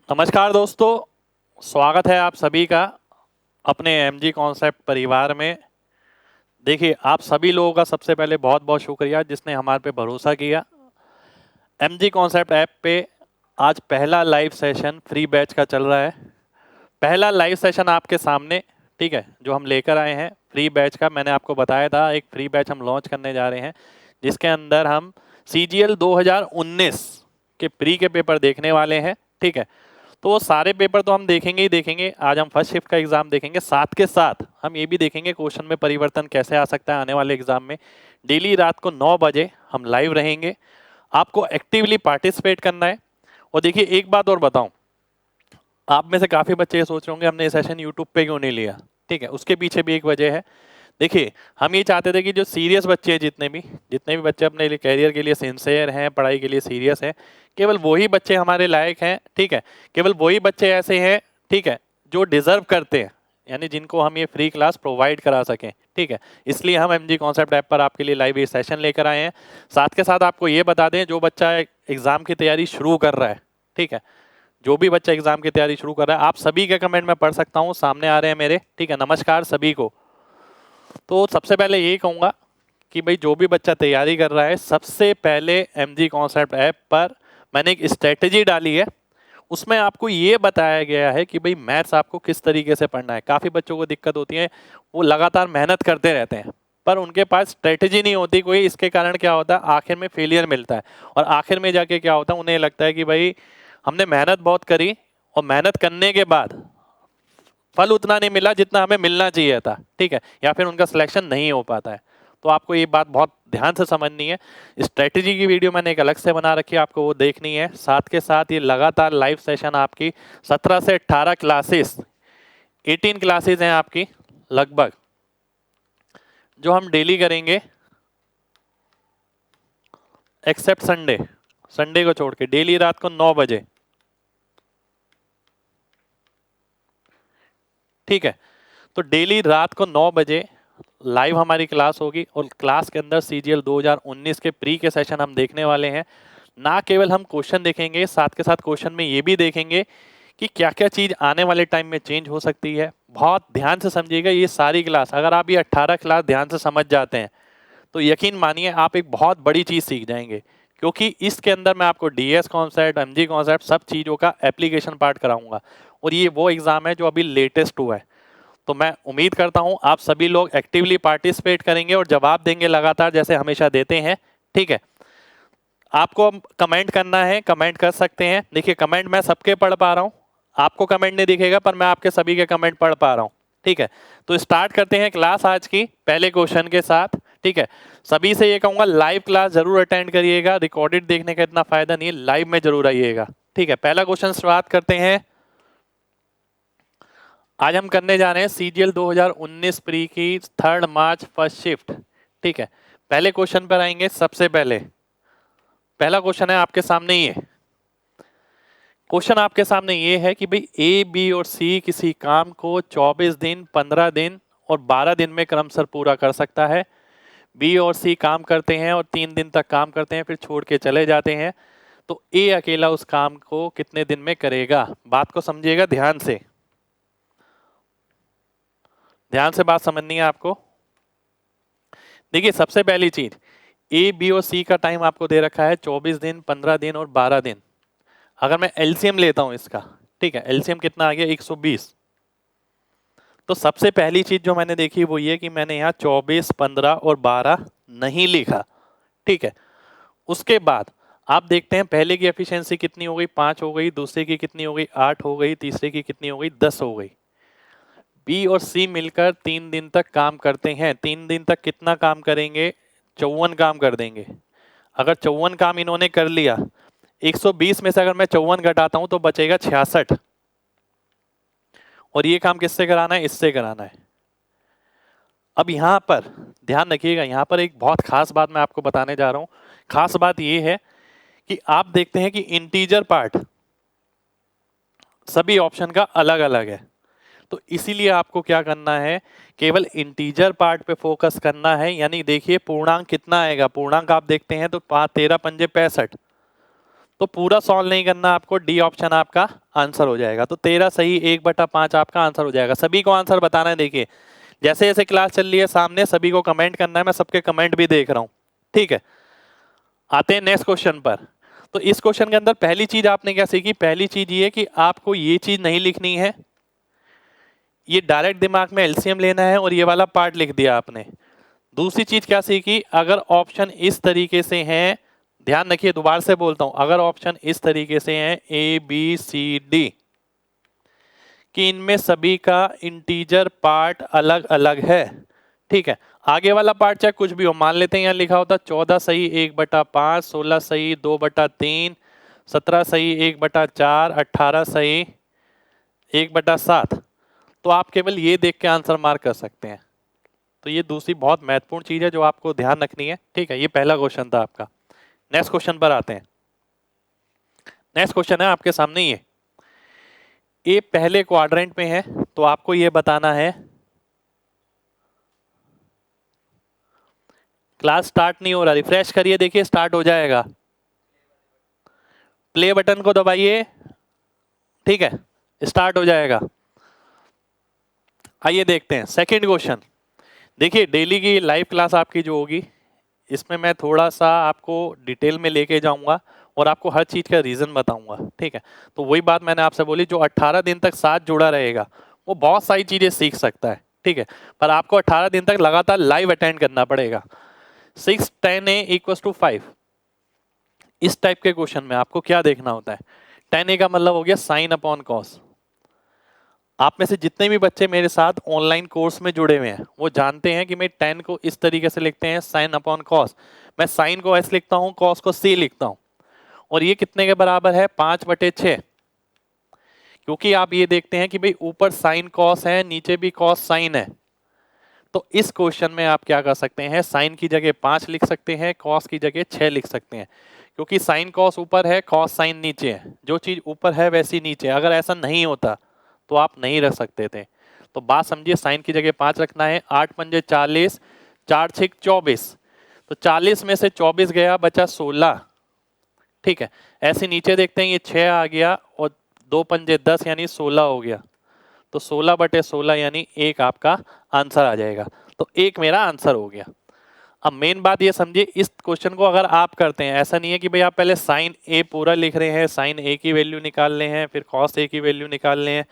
नमस्कार दोस्तों, स्वागत है आप सभी का अपने एमजी कॉन्सेप्ट परिवार में। देखिए, आप सभी लोगों का सबसे पहले बहुत बहुत शुक्रिया जिसने हमारे पे भरोसा किया। एमजी कॉन्सेप्ट ऐप पे आज पहला लाइव सेशन फ्री बैच का चल रहा है। पहला लाइव सेशन आपके सामने, ठीक है, जो हम लेकर आए हैं फ्री बैच का। मैंने आपको बताया था एक फ्री बैच हम लॉन्च करने जा रहे हैं जिसके अंदर हम सीजीएल 2019 के प्री के पेपर देखने वाले हैं, ठीक है। तो वो सारे पेपर तो हम देखेंगे ही देखेंगे। आज हम फर्स्ट शिफ्ट का एग्जाम देखेंगे, साथ के साथ हम ये भी देखेंगे क्वेश्चन में परिवर्तन कैसे आ सकता है आने वाले एग्जाम में। डेली रात को 9 बजे हम लाइव रहेंगे, आपको एक्टिवली पार्टिसिपेट करना है। और देखिए, एक बात और बताऊं, आप में से काफी बच्चे ये सोच रहे होंगे हमने ये सेशन यूट्यूब पे क्यों नहीं लिया, ठीक है। उसके पीछे भी एक वजह है। देखिए, हम ये चाहते थे कि जो सीरियस बच्चे हैं, जितने भी बच्चे अपने लिए कैरियर के लिए सिंसियर हैं, पढ़ाई के लिए सीरियस हैं, केवल वही बच्चे हमारे लायक हैं, ठीक है। केवल वही बच्चे ऐसे हैं, ठीक है, जो डिजर्व करते हैं, यानी जिनको हम ये फ्री क्लास प्रोवाइड करा सकें, ठीक है। इसलिए हम एमजी कॉन्सेप्ट ऐप पर आपके लिए लाइव ये सेशन लेकर आए हैं। साथ के साथ आपको ये बता दें, जो बच्चा एग्जाम की तैयारी शुरू कर रहा है, ठीक है, जो भी बच्चा एग्जाम की तैयारी शुरू कर रहा है, आप सभी के कमेंट मैं पढ़ सकता हूँ, सामने आ रहे हैं मेरे, ठीक है। नमस्कार सभी को। तो सबसे पहले यही कहूँगा कि भाई जो भी बच्चा तैयारी कर रहा है, सबसे पहले एमजी कॉन्सेप्ट ऐप पर मैंने एक स्ट्रेटजी डाली है। उसमें आपको ये बताया गया है कि भाई मैथ्स आपको किस तरीके से पढ़ना है। काफ़ी बच्चों को दिक्कत होती है, वो लगातार मेहनत करते रहते हैं पर उनके पास स्ट्रेटजी नहीं होती कोई। इसके कारण क्या होता है, आखिर में फेलियर मिलता है। और आखिर में जाके क्या होता है, उन्हें लगता है कि भाई हमने मेहनत बहुत करी और मेहनत करने के बाद फल उतना नहीं मिला जितना हमें मिलना चाहिए था, ठीक है, या फिर उनका सिलेक्शन नहीं हो पाता है। तो आपको ये बात बहुत ध्यान से समझनी है। स्ट्रेटजी की वीडियो मैंने एक अलग से बना रखी है, आपको वो देखनी है। साथ के साथ ये लगातार लाइव सेशन आपकी 17 से 18 क्लासेस, 18 क्लासेस हैं आपकी लगभग, जो हम डेली करेंगे एक्सेप्ट संडे। संडे को छोड़ के डेली रात को 9 बजे, ठीक है। तो डेली रात को 9 बजे लाइव हमारी क्लास होगी और क्लास के अंदर सीजीएल 2019 के प्री के सेशन हम देखने वाले हैं। ना केवल हम क्वेश्चन देखेंगे, साथ के साथ क्वेश्चन में ये भी देखेंगे कि क्या क्या चीज़ आने वाले टाइम में चेंज हो सकती है। बहुत ध्यान से समझिएगा ये सारी क्लास। अगर आप ये 18 क्लास ध्यान से समझ जाते हैं तो यकीन मानिए आप एक बहुत बड़ी चीज़ सीख जाएंगे, क्योंकि इसके अंदर मैं आपको डीएस कॉन्सेप्ट, एमजी कॉन्सेप्ट, सब चीज़ों का एप्लीकेशन पार्ट कराऊंगा। और ये वो एग्ज़ाम है जो अभी लेटेस्ट हुआ है। तो मैं उम्मीद करता हूं आप सभी लोग एक्टिवली पार्टिसिपेट करेंगे और जवाब देंगे लगातार जैसे हमेशा देते हैं, ठीक है। आपको कमेंट करना है, कमेंट कर सकते हैं। देखिए, कमेंट मैं सबके पढ़ पा रहा हूं, आपको कमेंट नहीं दिखेगा पर मैं आपके सभी के कमेंट पढ़ पा रहा हूं, ठीक है। तो स्टार्ट करते हैं क्लास आज की पहले क्वेश्चन के साथ, ठीक है। सभी से ये कहूंगा लाइव क्लास जरूर अटेंड करिएगा, रिकॉर्डेड देखने का इतना फायदा नहीं है, लाइव में जरूर आइएगा, ठीक है। पहला क्वेश्चन शुरुआत करते हैं। आज हम करने जा रहे हैं सीजीएल 2019 प्री की 3 मार्च फर्स्ट शिफ्ट, ठीक है। पहले क्वेश्चन पर आएंगे। सबसे पहले पहला क्वेश्चन है आपके सामने, ये क्वेश्चन आपके सामने ये है कि भाई ए, बी और सी किसी काम को 24 दिन, 15 दिन और 12 दिन में क्रमशः पूरा कर सकता है। बी और सी काम करते हैं और 3 दिन तक काम करते हैं, फिर छोड़ के चले जाते हैं। तो ए अकेला उस काम को कितने दिन में करेगा? बात को समझिएगा ध्यान से, ध्यान से बात समझनी है आपको। देखिए, सबसे पहली चीज, ए, बी और सी का टाइम आपको दे रखा है 24 दिन, 15 दिन और 12 दिन। अगर मैं एलसीएम लेता हूं इसका, ठीक है, एलसीएम कितना आ गया? 120। तो सबसे पहली चीज जो मैंने देखी वो ये कि मैंने यहाँ 24, 15 और 12 नहीं लिखा, ठीक है। उसके बाद आप देखते हैं पहले की एफिशिएंसी कितनी हो गई? 5 हो गई। दूसरे की कितनी हो गई? 8 हो गई। तीसरे की कितनी हो गई? 10 हो गई। बी और सी मिलकर 3 दिन तक काम करते हैं। 3 दिन तक कितना काम करेंगे? 54 काम कर देंगे। अगर 54 काम इन्होंने कर लिया, 120 में से अगर मैं 54 घटाता हूं तो बचेगा 66। और ये काम किससे कराना है? इससे कराना है। अब यहां पर ध्यान रखिएगा, यहां पर एक बहुत खास बात मैं आपको बताने जा रहा हूं। खास बात यह है कि आप देखते हैं कि इंटीजर पार्ट सभी ऑप्शन का अलग अलग है। तो इसीलिए आपको क्या करना है, केवल इंटीजर पार्ट पे फोकस करना है। यानी देखिए पूर्णांक कितना आएगा, पूर्णांक आप देखते हैं तो 5, 13 पंजे 65। तो पूरा सॉल्व नहीं करना आपको, डी ऑप्शन आपका आंसर हो जाएगा। तो 13 सही 1/5 आपका आंसर हो जाएगा। सभी को आंसर बताना है। देखिए जैसे जैसे क्लास चल रही है सामने सभी को कमेंट करना है, मैं सबके कमेंट भी देख रहा हूं, ठीक है। आते हैं नेक्स्ट क्वेश्चन पर। तो इस क्वेश्चन के अंदर पहली चीज आपने क्या सीखी, पहली चीज ये कि आपको ये चीज नहीं लिखनी है, ये डायरेक्ट दिमाग में एलसीएम लेना है और ये वाला पार्ट लिख दिया आपने। दूसरी चीज क्या सीखी, अगर ऑप्शन इस तरीके से हैं, ध्यान रखिए दोबारा से बोलता हूं, अगर ऑप्शन इस तरीके से हैं ए बी सी डी कि इनमें सभी का इंटीजर पार्ट अलग अलग है, ठीक है। आगे वाला पार्ट चाहे कुछ भी हो, मान लेते हैं यहाँ लिखा होता 14 सही 1/5, 16 सही 2/3, 17 सही 1/4, 18 सही 1/7, तो आप केवल ये देख के आंसर मार्क कर सकते हैं। तो ये दूसरी बहुत महत्वपूर्ण चीज है जो आपको ध्यान रखनी है, ठीक है। ये पहला क्वेश्चन था आपका। नेक्स्ट क्वेश्चन पर आते हैं। नेक्स्ट क्वेश्चन है आपके सामने ये पहले क्वाड्रेंट में है, तो आपको ये बताना है, क्लास स्टार्ट नहीं हो रहा, रिफ्रेश करिए देखिए स्टार्ट हो जाएगा। प्ले बटन को दबाइए, ठीक है, स्टार्ट हो जाएगा। आइए देखते हैं सेकंड क्वेश्चन। देखिए डेली की लाइव क्लास आपकी जो होगी, इसमें मैं थोड़ा सा आपको डिटेल में लेके जाऊंगा और आपको हर चीज का रीजन बताऊंगा, ठीक है। तो वही बात मैंने आपसे बोली, जो 18 दिन तक साथ जुड़ा रहेगा वो बहुत सारी चीजें सीख सकता है, ठीक है। पर आपको 18 दिन तक लगातार लाइव अटेंड करना पड़ेगा। 6 10a = 5, इस टाइप के क्वेश्चन में आपको क्या देखना होता है, 10a का मतलब हो गया साइन अपॉन कॉस। आप में से जितने भी बच्चे मेरे साथ ऑनलाइन कोर्स में जुड़े हुए हैं वो जानते हैं कि मैं 10 को इस तरीके से लिखते हैं, साइन अपॉन कॉस। मैं साइन को एस लिखता हूं, कॉस को सी लिखता हूं, और ये कितने के बराबर है, 5/6। क्योंकि आप ये देखते हैं कि भाई ऊपर साइन कॉस है, नीचे भी कॉस साइन है, तो इस क्वेश्चन में आप क्या कर सकते हैं, साइन की जगह 5 लिख सकते हैं, कॉस की जगह 6 लिख सकते हैं। क्योंकि साइन कॉस ऊपर है, कॉस साइन नीचे है, जो चीज ऊपर है वैसी नीचे। अगर ऐसा नहीं होता तो आप नहीं रख सकते थे। तो बात समझिए, साइन की जगह 5 रखना है। 8 पंजे 40, 4 6 24, तो 40 में से 24 गया, बचा 16, ठीक है। ऐसे नीचे देखते हैं, ये 6 आ गया और 2 पंजे 10 यानी 16 हो गया, तो 16/16 यानी 1 आपका आंसर आ जाएगा। तो 1 मेरा आंसर हो गया। अब मेन बात ये समझिए, इस क्वेश्चन को अगर आप करते हैं, ऐसा नहीं है कि भाई आप पहले साइन ए पूरा लिख रहे हैं, साइन ए की वैल्यू निकाल रहे हैं, फिर कॉस ए की वैल्यू निकाल रहे हैं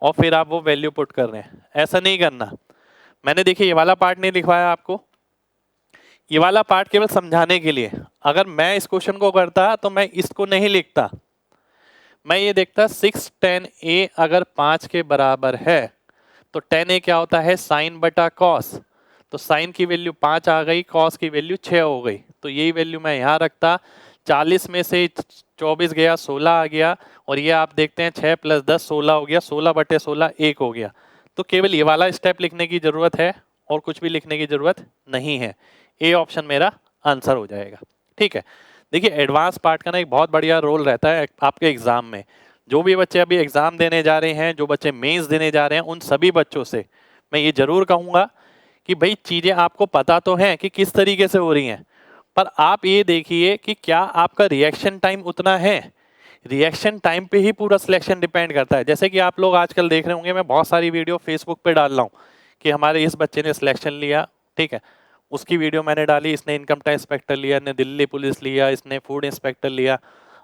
और फिर आप वो वैल्यू पुट कर रहे हैं, ऐसा नहीं करना। मैंने देखिए ये वाला पार्ट नहीं लिखवाया आपको, ये वाला पार्ट केवल समझाने के लिए। अगर मैं इस क्वेश्चन को करता तो मैं इसको नहीं लिखता, मैं ये देखता 6 10a अगर 5 के बराबर है तो 10a क्या होता है, साइन बटा कॉस। तो साइन की वैल्यू 5 आ गई, कॉस की वैल्यू 6 हो गई, तो यही वैल्यू मैं यहाँ रखता। 40 में से 24 गया, 16 आ गया, और ये आप देखते हैं 6 + 10 16 हो गया, 16/16 1 हो गया। तो केवल ये वाला स्टेप लिखने की जरूरत है और कुछ भी लिखने की जरूरत नहीं है। ए ऑप्शन मेरा आंसर हो जाएगा, ठीक है। देखिए एडवांस पार्ट का ना एक बहुत बढ़िया रोल रहता है आपके एग्जाम में। जो भी बच्चे अभी एग्जाम देने जा रहे हैं, जो बच्चे मेंस देने जा रहे हैं, उन सभी बच्चों से मैं ये जरूर कहूंगा कि भाई चीजें आपको पता तो हैं कि किस तरीके से हो रही हैं, पर आप ये देखिए कि क्या आपका रिएक्शन टाइम उतना है। रिएक्शन टाइम पे ही पूरा सिलेक्शन डिपेंड करता है। जैसे कि आप लोग आजकल देख रहे होंगे, मैं बहुत सारी वीडियो फेसबुक पे डाल रहा हूँ कि हमारे इस बच्चे ने सिलेक्शन लिया, ठीक है, उसकी वीडियो मैंने डाली, इसने इनकम टैक्स इंस्पेक्टर लिया, इसने दिल्ली पुलिस लिया, इसने फूड इंस्पेक्टर लिया।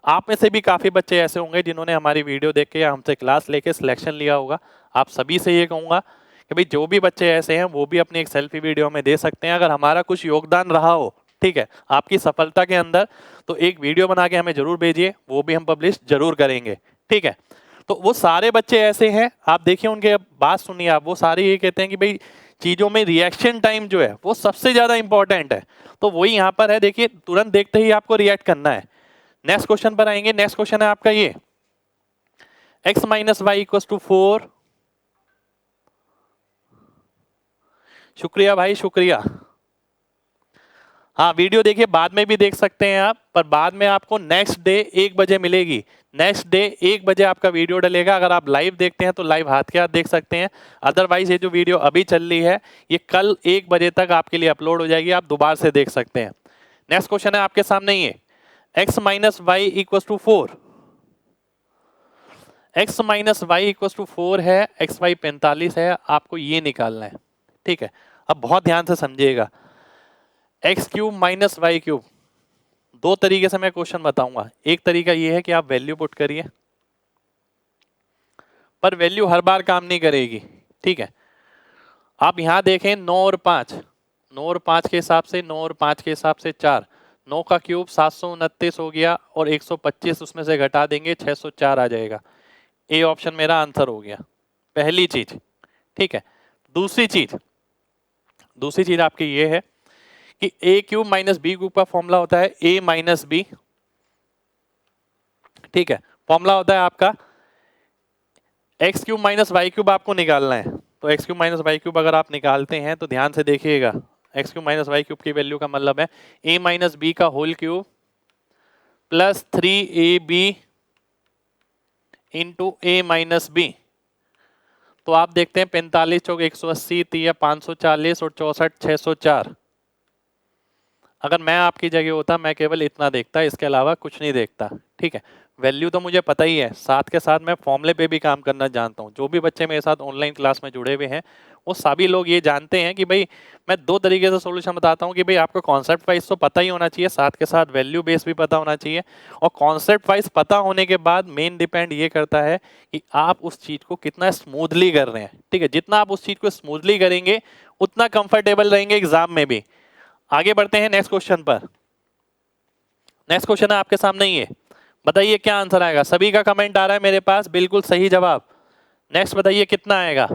आप में से भी काफ़ी बच्चे ऐसे होंगे जिन्होंने हमारी वीडियो देख के या हमसे क्लास लेके सिलेक्शन लिया होगा। आप सभी से ये कहूँगा कि भाई जो भी बच्चे ऐसे हैं वो भी अपनी एक सेल्फी वीडियो में दे सकते हैं, अगर हमारा कुछ योगदान रहा हो, ठीक है, आपकी सफलता के अंदर, तो एक वीडियो बना के हमें जरूर भेजिए, वो भी हम पब्लिश जरूर करेंगे, ठीक है। तो वो सारे बच्चे ऐसे हैं, आप देखिए उनके बात सुनिए आप, वो सारे ये कहते हैं कि भाई चीजों में रिएक्शन टाइम जो है वो सबसे ज्यादा इंपॉर्टेंट है। तो वही यहाँ पर है, देखिए तुरंत देखते ही आपको रिएक्ट करना है। नेक्स्ट क्वेश्चन पर आएंगे। नेक्स्ट क्वेश्चन है आपका ये, x - y = 4। शुक्रिया भाई, शुक्रिया। हाँ वीडियो देखिए, बाद में भी देख सकते हैं आप, पर बाद में आपको नेक्स्ट डे 1 बजे मिलेगी। नेक्स्ट डे 1 बजे आपका वीडियो डलेगा। अगर आप लाइव देखते हैं तो लाइव हाथ के हाथ देख सकते हैं, अदरवाइज ये जो वीडियो अभी चल रही है ये कल 1 बजे तक आपके लिए अपलोड हो जाएगी, आप दोबारा से देख सकते हैं। नेक्स्ट क्वेश्चन है आपके सामने ये, x minus Y equal to 4, x minus Y equal to 4 है, एक्स वाई 45 है, आपको ये निकालना है। ठीक है, अब बहुत ध्यान से समझिएगा। X cube minus Y cube, दो तरीके से मैं क्वेश्चन बताऊंगा। एक तरीका ये है कि आप वैल्यू पुट करिए, पर वैल्यू हर बार काम नहीं करेगी। ठीक है, आप यहां देखें 9 और 5, 9 और 5 के हिसाब से, 9 और 5 के हिसाब से 4, 9 का क्यूब 729 हो गया और 125 उसमें से घटा देंगे 604 आ जाएगा। ए ऑप्शन मेरा आंसर हो गया, पहली चीज। ठीक है, दूसरी चीज आपकी ये है कि ए क्यूब माइनस बी क्यूब का फॉर्मूला होता है ए माइनस बी। ठीक है, फॉर्मूला होता है आपका X cube minus Y cube आपको निकालना है। तो X cube minus Y cube अगर आप निकालते हैं तो ध्यान से देखिएगा, X cube minus Y cube की वैल्यू का मतलब है ए माइनस बी का whole cube plus 3ab into A minus B. तो आप देखते हैं 45 चौक 180, 3 540 और 64 604। अगर मैं आपकी जगह होता मैं केवल इतना देखता, इसके अलावा कुछ नहीं देखता। ठीक है, वैल्यू तो मुझे पता ही है, साथ के साथ मैं फॉर्मूले पे भी काम करना जानता हूँ। जो भी बच्चे मेरे साथ ऑनलाइन क्लास में जुड़े हुए हैं वो सभी लोग ये जानते हैं कि भाई मैं दो तरीके से सॉल्यूशन बताता हूँ कि भाई आपको कॉन्सेप्ट वाइज तो पता ही होना चाहिए, साथ के साथ वैल्यू बेस भी पता होना चाहिए। और कॉन्सेप्ट वाइज पता होने के बाद मेन डिपेंड ये करता है कि आप उस चीज को कितना स्मूथली कर रहे हैं। ठीक है, जितना आप उस चीज को स्मूथली करेंगे उतना कंफर्टेबल रहेंगे एग्जाम में भी। आगे बढ़ते हैं नेक्स्ट क्वेश्चन पर। नेक्स्ट क्वेश्चन है आपके सामने, ये बताइए क्या आंसर आएगा। सभी का कमेंट आ रहा है मेरे पास, बिल्कुल सही जवाब। नेक्स्ट बताइए कितना आएगा।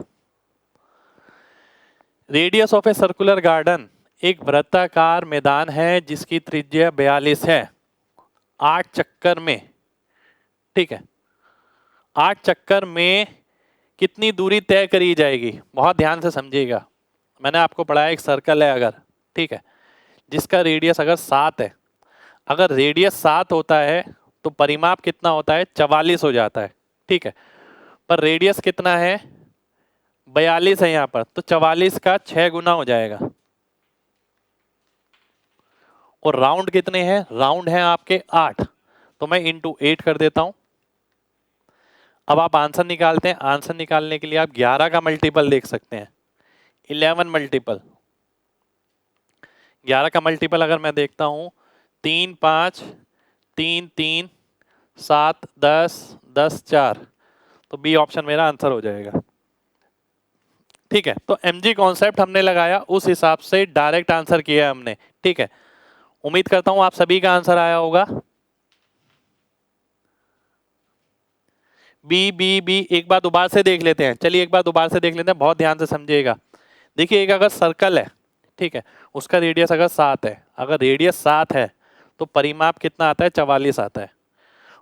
Radius of a circular garden, एक वृत्ताकार मैदान है जिसकी त्रिज्या 42 है, 8 चक्कर में। ठीक है, 8 चक्कर में कितनी दूरी तय करी जाएगी। बहुत ध्यान से समझिएगा, मैंने आपको पढ़ाया एक सर्कल है अगर, ठीक है, जिसका रेडियस अगर 7 है, अगर रेडियस 7 होता है तो परिमाप कितना होता है 44 हो जाता है। ठीक है, पर रेडियस कितना है 42 है यहाँ पर, तो 44 का 6 गुना हो जाएगा। और राउंड कितने हैं, राउंड है आपके 8, तो मैं इंटू 8 कर देता हूं। अब आप आंसर निकालते हैं, आंसर निकालने के लिए आप 11 का मल्टीपल देख सकते हैं, 11 मल्टीपल। 11 का मल्टीपल अगर मैं देखता हूं 3 5 3 3 7 10 10 4, तो बी ऑप्शन मेरा आंसर हो जाएगा। ठीक है, तो एमजी कॉन्सेप्ट हमने लगाया, उस हिसाब से डायरेक्ट आंसर किया हमने। ठीक है, उम्मीद करता हूं आप सभी का आंसर आया होगा। बी बी बी एक बार दोबारा से देख लेते हैं, चलिए एक बार दोबारा से देख लेते हैं, बहुत ध्यान से समझिएगा। देखिए एक अगर सर्कल है, ठीक है, उसका रेडियस अगर 7 है, अगर रेडियस 7 है तो परिमाप कितना आता है 44 आता है।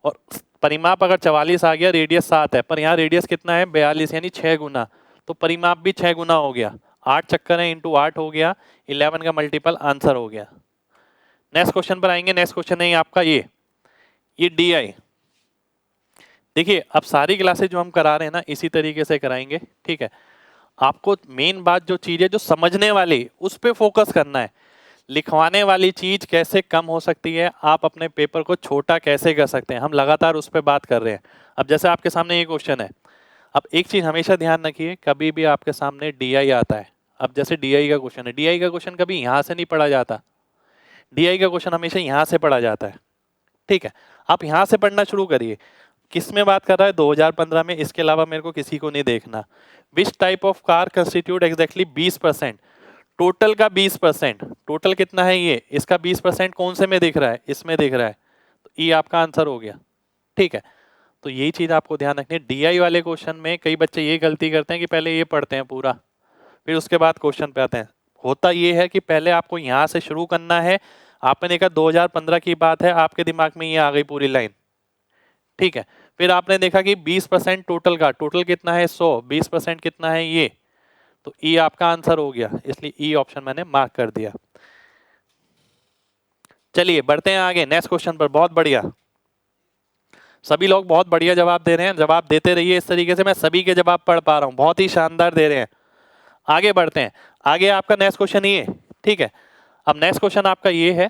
और परिमाप अगर 44 आ गया, रेडियस 7 है, पर यहाँ रेडियस कितना है 42, यानी 6 गुना, तो परिमाप भी 6 गुना हो गया। 8 चक्कर है इंटू 8 हो गया, 11 का मल्टीपल आंसर हो गया। नेक्स्ट क्वेश्चन पर आएंगे। नेक्स्ट क्वेश्चन है आपका ये डी आई। देखिए अब सारी क्लासेस जो हम करा रहे हैं ना इसी तरीके से कराएंगे। ठीक है, आपको मेन बात जो चीज है जो समझने वाली उस पर फोकस करना है। लिखवाने वाली चीज कैसे कम हो सकती है, आप अपने पेपर को छोटा कैसे कर सकते हैं, हम लगातार उस पर बात कर रहे हैं। अब जैसे आपके सामने ये क्वेश्चन है, अब एक चीज हमेशा ध्यान रखिए, कभी भी आपके सामने डीआई आता है, अब जैसे डीआई का क्वेश्चन है, डीआई का क्वेश्चन कभी यहां से नहीं पढ़ा जाता, डीआई का क्वेश्चन हमेशा यहां से पढ़ा जाता है। ठीक है, आप यहां से पढ़ना शुरू करिए। किस में बात कर रहा है 2015 में, इसके अलावा मेरे को किसी को नहीं देखना। Which type of car constitute exactly 20%, total का 20%, टोटल कितना है ये, इसका 20% कौन से में दिख रहा है, इसमें दिख रहा है, तो ये आपका आंसर हो गया। ठीक है, तो यही चीज आपको ध्यान रखनी है। डीआई वाले क्वेश्चन में कई बच्चे ये गलती करते हैं कि पहले ये पढ़ते हैं पूरा, फिर उसके बाद क्वेश्चन पे आते हैं। होता ये है कि पहले आपको यहाँ से शुरू करना है। आपने देखा 2015 की बात है, आपके दिमाग में ये आ गई पूरी लाइन। ठीक है, फिर आपने देखा कि 20% टोटल का, टोटल कितना है 100, 20% कितना है ये, तो ई आपका आंसर हो गया, इसलिए ई ऑप्शन मैंने मार्क कर दिया। चलिए बढ़ते हैं आगे नेक्स्ट क्वेश्चन पर। बहुत बढ़िया, सभी लोग बहुत बढ़िया जवाब दे रहे हैं, जवाब देते रहिए इस तरीके से, मैं सभी के जवाब पढ़ पा रहा हूं, बहुत ही शानदार दे रहे हैं। आगे बढ़ते हैं, आगे आपका नेक्स्ट क्वेश्चन ये। ठीक है, अब नेक्स्ट क्वेश्चन आपका ये है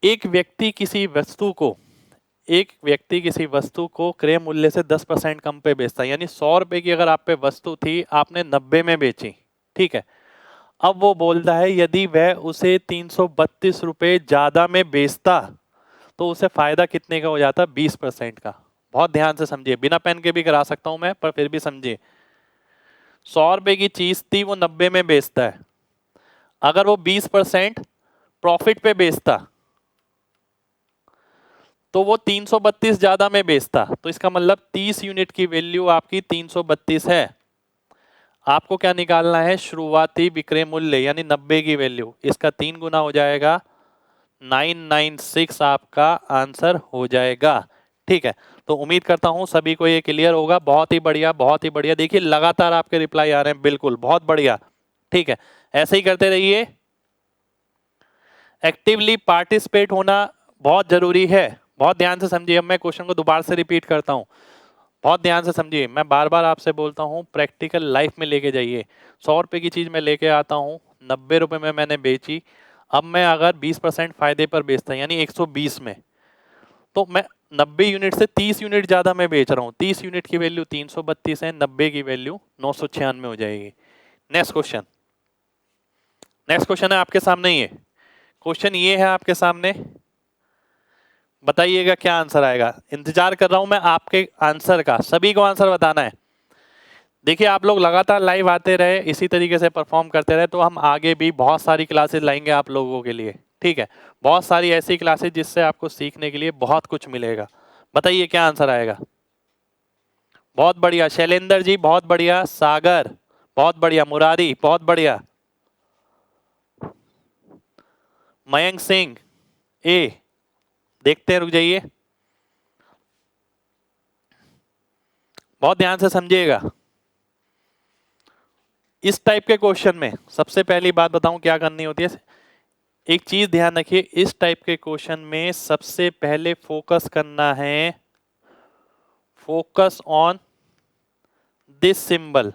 एक व्यक्ति किसी वस्तु को क्रय मूल्य से 10% कम पे बेचता है, यानी 100 रुपए की अगर आप पे वस्तु थी, आपने 90 में बेची, ठीक है। अब वो बोलता है यदि वह उसे 332 रुपए ज्यादा में बेचता तो उसे फायदा कितने का हो जाता? 20% का। बहुत ध्यान से समझिए, बिना पेन के भी करा सकता हूं मैं, पर फिर भी समझिए। 100 रुपए की चीज थी, वो 90 में बेचता है। अगर वो 20% प्रॉफिट पे बेचता तो वो 332 ज्यादा में बेचता, तो इसका मतलब 30 यूनिट की वैल्यू आपकी 332 है। आपको क्या निकालना है? शुरुआती विक्रय मूल्य यानी 90 की वैल्यू, इसका 3 गुना हो जाएगा, 996 आपका आंसर हो जाएगा। ठीक है, तो उम्मीद करता हूं सभी को ये क्लियर होगा। बहुत ही बढ़िया, बहुत ही बढ़िया। देखिए लगातार आपके रिप्लाई आ रहे हैं, बिल्कुल बहुत बढ़िया। ठीक है, ऐसे ही करते रहिए। एक्टिवली पार्टिसिपेट होना बहुत जरूरी है। बहुत ध्यान से समझिए, अब मैं क्वेश्चन को दोबारा से रिपीट करता हूं, बहुत ध्यान से समझिए। मैं बार बार आपसे बोलता हूं प्रैक्टिकल लाइफ में लेके जाइए। 100 रुपए की चीज मैं लेके आता हूं, 90 रुपए में मैंने बेची। अब मैं अगर 20% फायदे पर बेचता यानी 120 में, तो मैं 90 यूनिट से 30 यूनिट ज्यादा मैं बेच रहा हूँ। 30 यूनिट की वैल्यू 332 है, 90 की वैल्यू 996 हो जाएगी। नेक्स्ट क्वेश्चन, नेक्स्ट क्वेश्चन है आपके सामने। ये क्वेश्चन ये है आपके सामने, बताइएगा क्या आंसर आएगा। इंतजार कर रहा हूं मैं आपके आंसर का, सभी को आंसर बताना है। देखिए आप लोग लगातार लाइव आते रहे, इसी तरीके से परफॉर्म करते रहे, तो हम आगे भी बहुत सारी क्लासेस लाएंगे आप लोगों के लिए। ठीक है, बहुत सारी ऐसी क्लासेस जिससे आपको सीखने के लिए बहुत कुछ मिलेगा। बताइए क्या आंसर आएगा। बहुत बढ़िया शैलेंद्र जी, बहुत बढ़िया। सागर बहुत बढ़िया। मुरारी बहुत बढ़िया। मयंक सिंह ए, देखते हैं, रुक जाइए, बहुत ध्यान से समझिएगा। इस टाइप के क्वेश्चन में सबसे पहली बात बताऊं क्या करनी होती है। एक चीज ध्यान रखिए, इस टाइप के क्वेश्चन में सबसे पहले फोकस करना है, फोकस ऑन दिस सिंबल,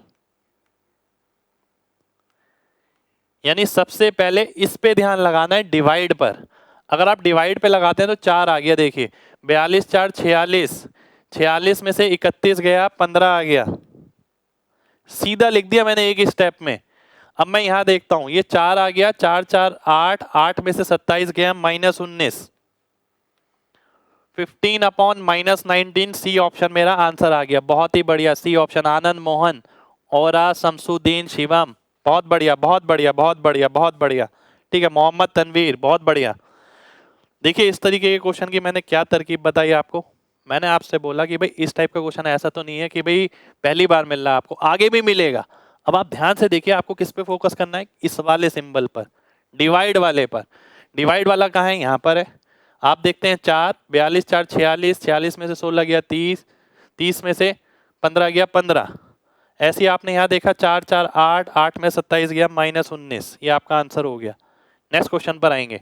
यानी सबसे पहले इस पे ध्यान लगाना है, डिवाइड पर। अगर आप डिवाइड पे लगाते हैं तो 4 आ गया, देखिए 42 4 46, 46 में से 31 गया, 15 आ गया, सीधा लिख दिया मैंने एक स्टेप में। अब मैं यहां देखता हूं, ये 4 आ गया, 4 4 8, 8 में से 27 गया, -19, 15 अपॉन -19, सी ऑप्शन मेरा आंसर आ गया। बहुत ही बढ़िया, सी ऑप्शन। आनंद मोहन, और शमसुद्दीन, शिवम, बहुत बढ़िया बहुत बढ़िया बहुत बढ़िया बहुत बढ़िया। ठीक है, मोहम्मद तनवीर, बहुत बढ़िया। देखिए इस तरीके के क्वेश्चन की मैंने क्या तरकीब बताई आपको। मैंने आपसे बोला कि भाई इस टाइप का क्वेश्चन ऐसा तो नहीं है कि भाई पहली बार मिल रहा है आपको, आगे भी मिलेगा। अब आप ध्यान से देखिए, आपको किस पे फोकस करना है, इस वाले सिंबल पर, डिवाइड वाले पर। डिवाइड वाला कहाँ है? यहाँ पर है। आप देखते हैं 4, 42 4 46, 46 में से 16 गया 30, 30 में से 15 गया 15। ऐसे ही आपने यहाँ देखा 4 4 8, 8 में 27 गया, -19, ये आपका आंसर हो गया। नेक्स्ट क्वेश्चन पर आएंगे।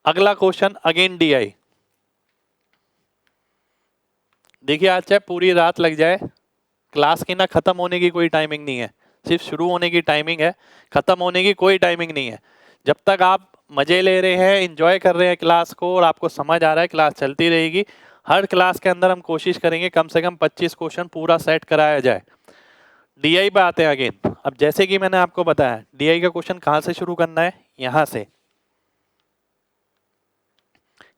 अगला क्वेश्चन अगेन डीआई। देखिए आज चाहे पूरी रात लग जाए, क्लास की ना खत्म होने की कोई टाइमिंग नहीं है, सिर्फ शुरू होने की टाइमिंग है, खत्म होने की कोई टाइमिंग नहीं है। जब तक आप मजे ले रहे हैं, एंजॉय कर रहे हैं क्लास को और आपको समझ आ रहा है, क्लास चलती रहेगी। हर क्लास के अंदर हम कोशिश करेंगे कम से कम 25 क्वेश्चन पूरा सेट कराया जाए। डीआई पे आते हैं अगेन। अब जैसे कि मैंने आपको बताया, डीआई का क्वेश्चन कहां से शुरू करना है? यहां से।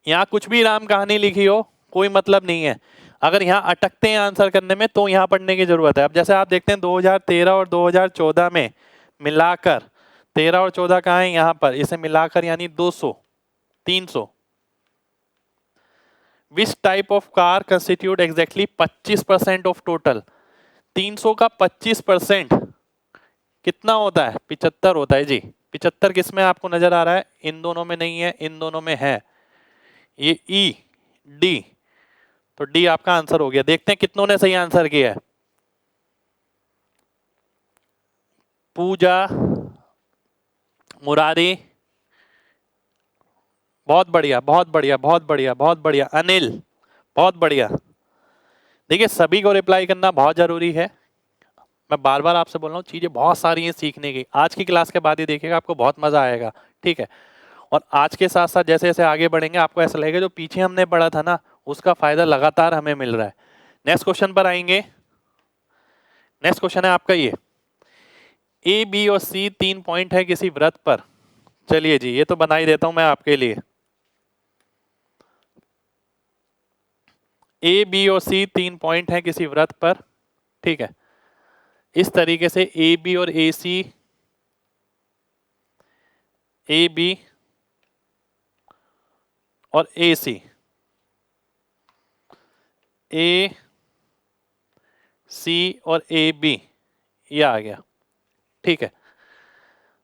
यहाँ कुछ भी राम कहानी लिखी हो कोई मतलब नहीं है, अगर यहाँ अटकते हैं आंसर करने में तो यहाँ पढ़ने की जरूरत है। अब जैसे आप देखते हैं 2013 और 2014 में मिलाकर, 13 और 14 कहाँ है? यहाँ पर, इसे मिलाकर यानी 200, 300। Which type of car constitute exactly 25% of total? 300 का 25% कितना होता है? 75 होता है जी। 75 किस में आपको नजर आ रहा है? इन दोनों में नहीं है, इन दोनों में है, ये ई डी, तो डी आपका आंसर हो गया। देखते हैं कितनों ने सही आंसर किया है। पूजा, मुरारी, बहुत बढ़िया बहुत बढ़िया बहुत बढ़िया बहुत बढ़िया। अनिल, बहुत बढ़िया। देखिए सभी को रिप्लाई करना बहुत जरूरी है। मैं बार बार आपसे बोल रहा हूँ, चीजें बहुत सारी हैं सीखने की। आज की क्लास के बाद ही देखिएगा आपको बहुत मजा आएगा। ठीक है, और आज के साथ साथ जैसे जैसे आगे बढ़ेंगे आपको ऐसा लगेगा जो पीछे हमने पढ़ा था ना उसका फायदा लगातार हमें मिल रहा है। नेक्स्ट क्वेश्चन पर आएंगे। नेक्स्ट क्वेश्चन है आपका ये, ए बी और सी 3 पॉइंट है किसी वृत्त पर। चलिए जी ये तो बना ही देता हूं मैं आपके लिए। ए बी और सी 3 पॉइंट है किसी वृत्त पर, ठीक है। इस तरीके से ए बी और ए सी, ए बी और ए सी, ए सी और ए बी, ये आ गया, ठीक है।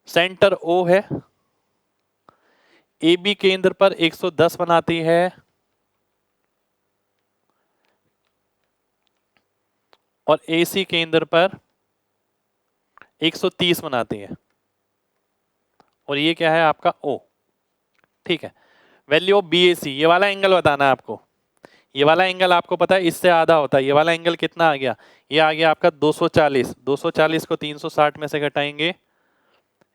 सेंटर ओ है, ए बी केंद्र पर 110 बनाती है और ए सी केंद्र पर 130 बनाती है और ये क्या है आपका ओ, ठीक है। वैल्यू ऑफ बी ए सी, ये वाला एंगल बताना है आपको। ये वाला एंगल आपको पता है इससे आधा होता है। ये वाला एंगल कितना आ गया, ये आ गया आपका 240। 240 को 360 में से घटाएंगे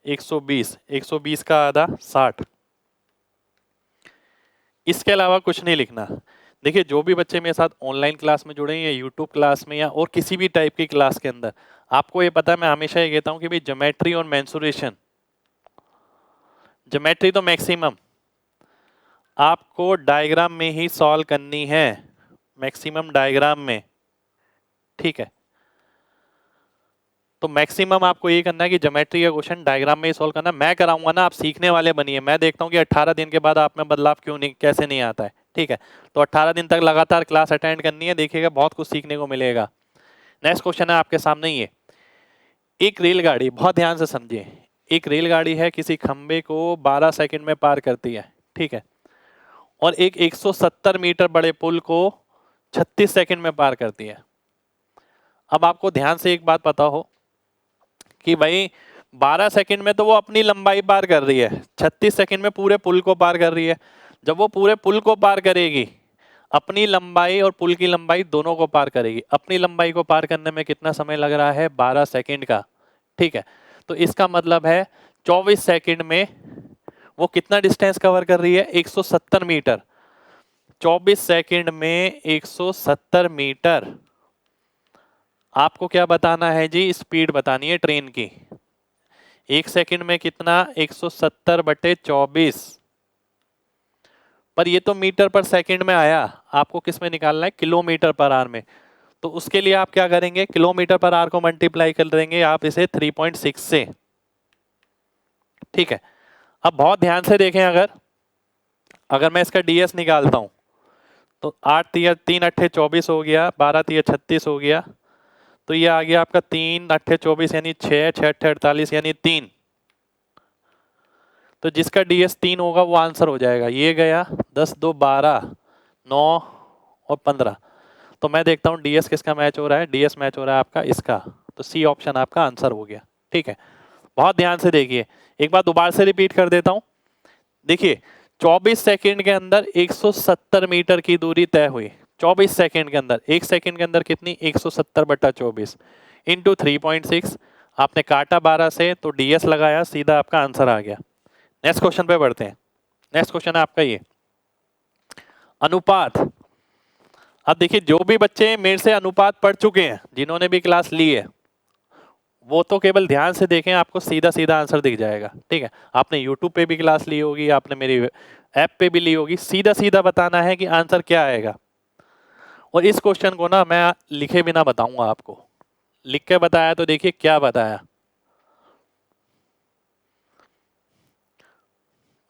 120, 120 का आधा 60। इसके अलावा कुछ नहीं लिखना। देखिए जो भी बच्चे मेरे साथ ऑनलाइन क्लास में जुड़े हैं या यूट्यूब क्लास में या और किसी भी टाइप की क्लास के अंदर, आपको ये पता है मैं हमेशा ये कहता हूं कि भाई ज्योमेट्री और मेंसुरेशन, ज्योमेट्री तो मैक्सिमम आपको डायग्राम में ही सॉल्व करनी है, मैक्सिमम डायग्राम में, ठीक है। तो मैक्सिमम आपको ये करना है कि ज्योमेट्री का क्वेश्चन डायग्राम में ही सॉल्व करना। मैं कराऊंगा ना, आप सीखने वाले बनिए। मैं देखता हूँ कि 18 दिन के बाद आप में बदलाव क्यों नहीं, कैसे नहीं आता है, ठीक है। तो 18 दिन तक लगातार क्लास अटेंड करनी है, देखिएगा बहुत कुछ सीखने को मिलेगा। नेक्स्ट क्वेश्चन है आपके सामने ये, एक रेलगाड़ी, बहुत ध्यान से समझिए, एक रेलगाड़ी है किसी खंबे को 12 सेकंड में पार करती है, ठीक है। और एक 170 मीटर बड़े पुल को 36 सेकंड में पार करती है। अब आपको ध्यान से एक बात पता हो कि भाई 12 सेकंड में तो वो अपनी लंबाई पार कर रही है, 36 सेकंड में पूरे पुल को पार कर रही है। जब वो पूरे पुल को पार करेगी, अपनी लंबाई और पुल की लंबाई दोनों को पार करेगी। अपनी लंबाई को पार करने में कितना समय लग रहा है, 12 सेकंड का, ठीक है। तो इसका मतलब है 24 सेकंड में वो कितना डिस्टेंस कवर कर रही है, 170 मीटर। 24 सेकंड में 170 मीटर। आपको क्या बताना है जी, स्पीड बतानी है ट्रेन की। एक सेकंड में कितना, 170 बटे 24। पर ये तो मीटर पर सेकंड में आया, आपको किस में निकालना है, किलोमीटर पर आवर में। तो उसके लिए आप क्या करेंगे, किलोमीटर पर आवर को मल्टीप्लाई कर देंगे आप इसे 3.6 से, ठीक है। अब बहुत ध्यान से देखें, अगर मैं इसका डीएस निकालता हूं तो 8 तिया 3 अट्ठे 24 हो गया, 12 तिया 36 हो गया, तो ये आ गया आपका 3 अट्ठे 24 यानी 6, 6 अट्ठे 48 यानी 3। तो जिसका डीएस 3 होगा वो आंसर हो जाएगा। ये गया 10 2 12 9 और 15। तो मैं देखता हूँ डीएस किसका मैच हो रहा है, डीएस मैच हो रहा है आपका इसका। तो सी ऑप्शन आपका आंसर हो गया, ठीक है। बहुत ध्यान से देखिए, एक बार दोबारा से रिपीट कर देता हूं। देखिए 24 सेकंड के अंदर 170 मीटर की दूरी तय हुई। 24 सेकंड के अंदर, एक सेकंड के अंदर कितनी, 170 बटा 24 इंटू 3.6। आपने काटा 12 से तो डीएस लगाया, सीधा आपका आंसर आ गया। नेक्स्ट क्वेश्चन पे बढ़ते हैं। नेक्स्ट क्वेश्चन है आपका ये, अनुपात। अब देखिए जो भी बच्चे मेरे से अनुपात पढ़ चुके हैं, जिन्होंने भी क्लास ली है, वो तो केवल ध्यान से देखें, आपको सीधा सीधा आंसर दिख जाएगा, ठीक है। आपने यूट्यूब पे भी क्लास ली होगी, आपने मेरी ऐप पे भी ली होगी, सीधा सीधा बताना है कि आंसर क्या आएगा। और इस क्वेश्चन को ना मैं लिखे बिना बताऊंगा आपको, लिख के बताया तो देखिए क्या बताया,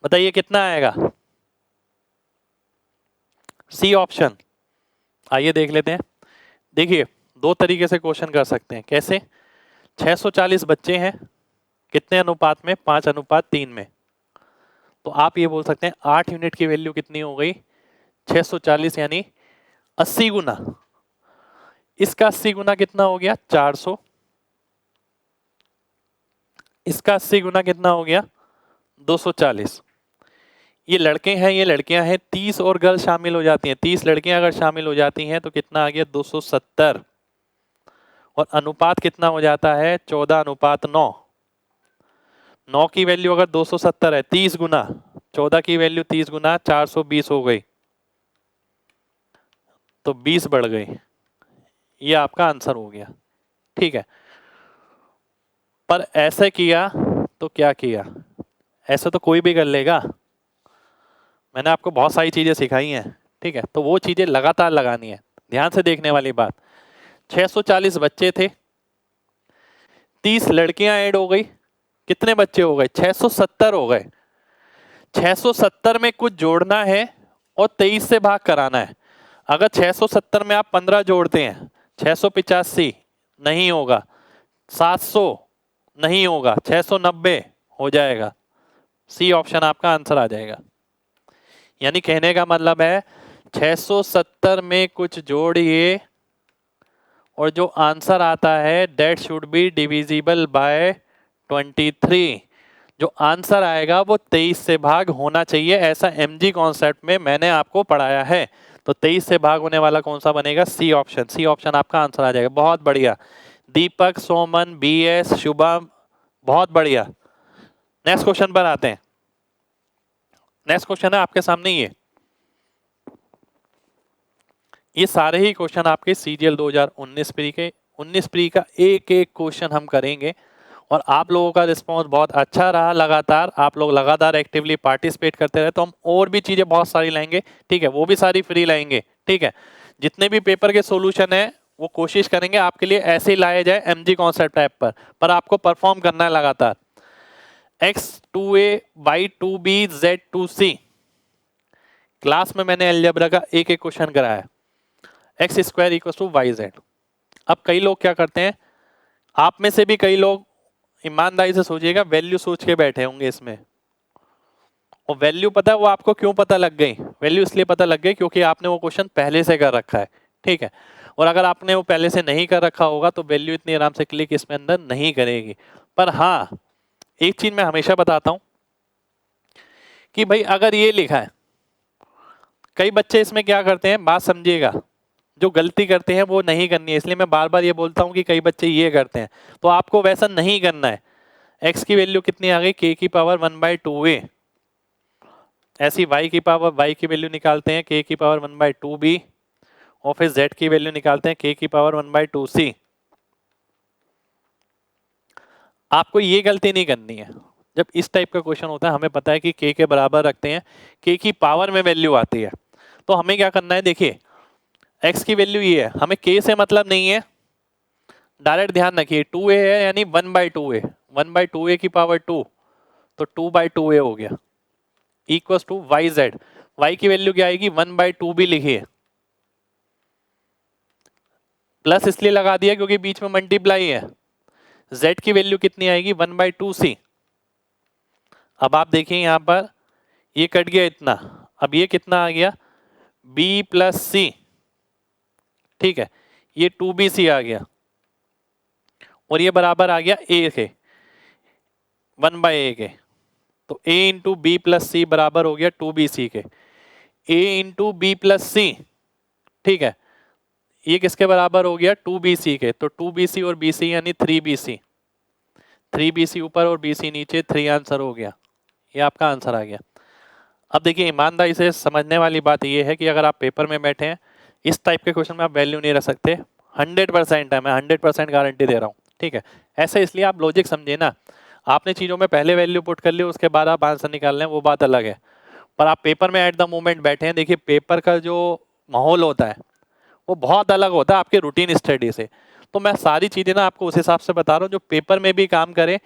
बताइए कितना आएगा, सी ऑप्शन। आइए देख लेते हैं। देखिए दो तरीके से क्वेश्चन कर सकते हैं, कैसे, 640 बच्चे हैं, कितने अनुपात में, 5:3 में। तो आप ये बोल सकते हैं 8 यूनिट की वैल्यू कितनी हो गई, 640 यानी 80 गुना। इसका 80 गुना कितना हो गया, 400। इसका 80 गुना कितना हो गया, 240। ये लड़के हैं, ये लड़कियां हैं, 30 और गर्ल शामिल हो जाती हैं, 30 लड़कियां अगर शामिल हो जाती हैं तो कितना आ गया, 270। और अनुपात कितना हो जाता है, 14:9। 9 की वैल्यू अगर 270 है, 30 गुना 14 की वैल्यू 30 गुना 420 हो गई, तो 20 बढ़ गई। ये आपका आंसर हो गया, ठीक है। पर ऐसे किया तो क्या किया, ऐसे तो कोई भी कर लेगा। मैंने आपको बहुत सारी चीजें सिखाई हैं, ठीक है, तो वो चीजें लगातार लगानी है, ध्यान से देखने वाली बात। 640 बच्चे थे, 30 लड़कियां ऐड हो गई, कितने बच्चे हो गए, 670 हो गए। 670 में कुछ जोड़ना है और 23 से भाग कराना है। अगर 670 में आप 15 जोड़ते हैं, 685 नहीं होगा, 700 नहीं होगा, 690 हो जाएगा। सी ऑप्शन आपका आंसर आ जाएगा। यानी कहने का मतलब है 670 में कुछ जोड़िए और जो आंसर आता है that should be divisible by 23। जो आंसर आएगा वो 23 से भाग होना चाहिए, ऐसा एमजी कॉन्सेप्ट में मैंने आपको पढ़ाया है। तो 23 से भाग होने वाला कौन सा बनेगा, सी ऑप्शन। सी ऑप्शन आपका आंसर आ जाएगा। बहुत बढ़िया दीपक, सोमन, बीएस, शुभम, बहुत बढ़िया। नेक्स्ट क्वेश्चन पर आते हैं। नेक्स्ट क्वेश्चन है आपके सामने ये सारे ही क्वेश्चन आपके सीजीएल 2019 प्री के 19 प्री का एक एक क्वेश्चन हम करेंगे। और आप लोगों का रिस्पांस बहुत अच्छा रहा, लगातार आप लोग लगातार एक्टिवली पार्टिसिपेट करते रहे, तो हम और भी चीजें बहुत सारी लाएंगे, ठीक है, वो भी सारी फ्री लाएंगे, ठीक है। जितने भी पेपर के सॉल्यूशन है वो कोशिश करेंगे आपके लिए ऐसे ही लाए जाए एमजी कॉन्सेप्ट ऐप पर आपको परफॉर्म करना है लगातार। x2a by 2b z2c class में मैंने अलजेब्रा का एक एक क्वेश्चन कराया। X square equal to Y Z. अब कई लोग क्या करते हैं, आप में से भी कई लोग ईमानदारी से सोचिएगा, वैल्यू सोच के बैठे होंगे इसमें। और वैल्यू पता है वो आपको क्यों पता लग गई, वैल्यू इसलिए पता लग गई क्योंकि आपने वो क्वेश्चन पहले से कर रखा है, ठीक है। और अगर आपने वो पहले से नहीं कर रखा होगा तो वैल्यू इतनी आराम से क्लिक इसमें अंदर नहीं करेगी। पर हाँ, एक चीज मैं हमेशा बताता हूं कि भाई अगर ये लिखा है, कई बच्चे इसमें क्या करते हैं, बात समझिएगा, जो गलती करते हैं वो नहीं करनी है, इसलिए मैं बार बार ये बोलता हूं कि कई बच्चे ये करते हैं, तो आपको वैसा नहीं करना है। x की वैल्यू कितनी आ गई, k की पावर 1/2a। ऐसी y की पावर, y की वैल्यू निकालते हैं k की पावर 1/2b, और फिर z की वैल्यू निकालते हैं k की पावर 1/2c। आपको ये गलती नहीं करनी है। जब इस टाइप का क्वेश्चन होता है, हमें पता है कि k के बराबर रखते हैं, k की पावर में वैल्यू आती है, तो हमें क्या करना है, देखिए x की वैल्यू ये है, हमें k से मतलब नहीं है, डायरेक्ट ध्यान रखिए 2a है यानी 1/2a, 1/2a की पावर 2, तो 2/2a हो गया, equals to Y Z. Y की वैल्यू क्या आएगी, 1/2b लिखिए, प्लस इसलिए लगा दिया क्योंकि बीच में मल्टीप्लाई है। z की वैल्यू कितनी आएगी, 1/2c। अब आप देखिए यहां पर ये कट गया इतना, अब ये कितना आ गया, b प्लस सी, ठीक है, ये 2bc आ गया, और ये बराबर आ गया a के, 1/a के। तो a इंटू बी प्लस सी बराबर हो गया 2bc के, a इंटू बी प्लस सी, ठीक है, ये किसके बराबर हो गया, 2bc के। तो 2bc और bc यानी 3bc, 3bc ऊपर और bc नीचे, 3 आंसर हो गया, ये आपका आंसर आ गया। अब देखिए ईमानदारी से समझने वाली बात ये है कि अगर आप पेपर में बैठे हैं, इस टाइप के क्वेश्चन में आप वैल्यू नहीं रख सकते, 100% है, मैं 100% गारंटी दे रहा हूँ, ठीक है। ऐसे इसलिए आप लॉजिक समझे ना, आपने चीज़ों में पहले वैल्यू पुट कर ली, उसके बाद आप आंसर निकाल लें, वो बात अलग है। पर आप पेपर में एट द मोमेंट बैठे हैं, देखिए पेपर का जो माहौल होता है वो बहुत अलग होता है आपके रूटीन स्टडी से। तो मैं सारी चीज़ें ना आपको उस हिसाब से बता रहा हूँ, जो पेपर में भी काम करे,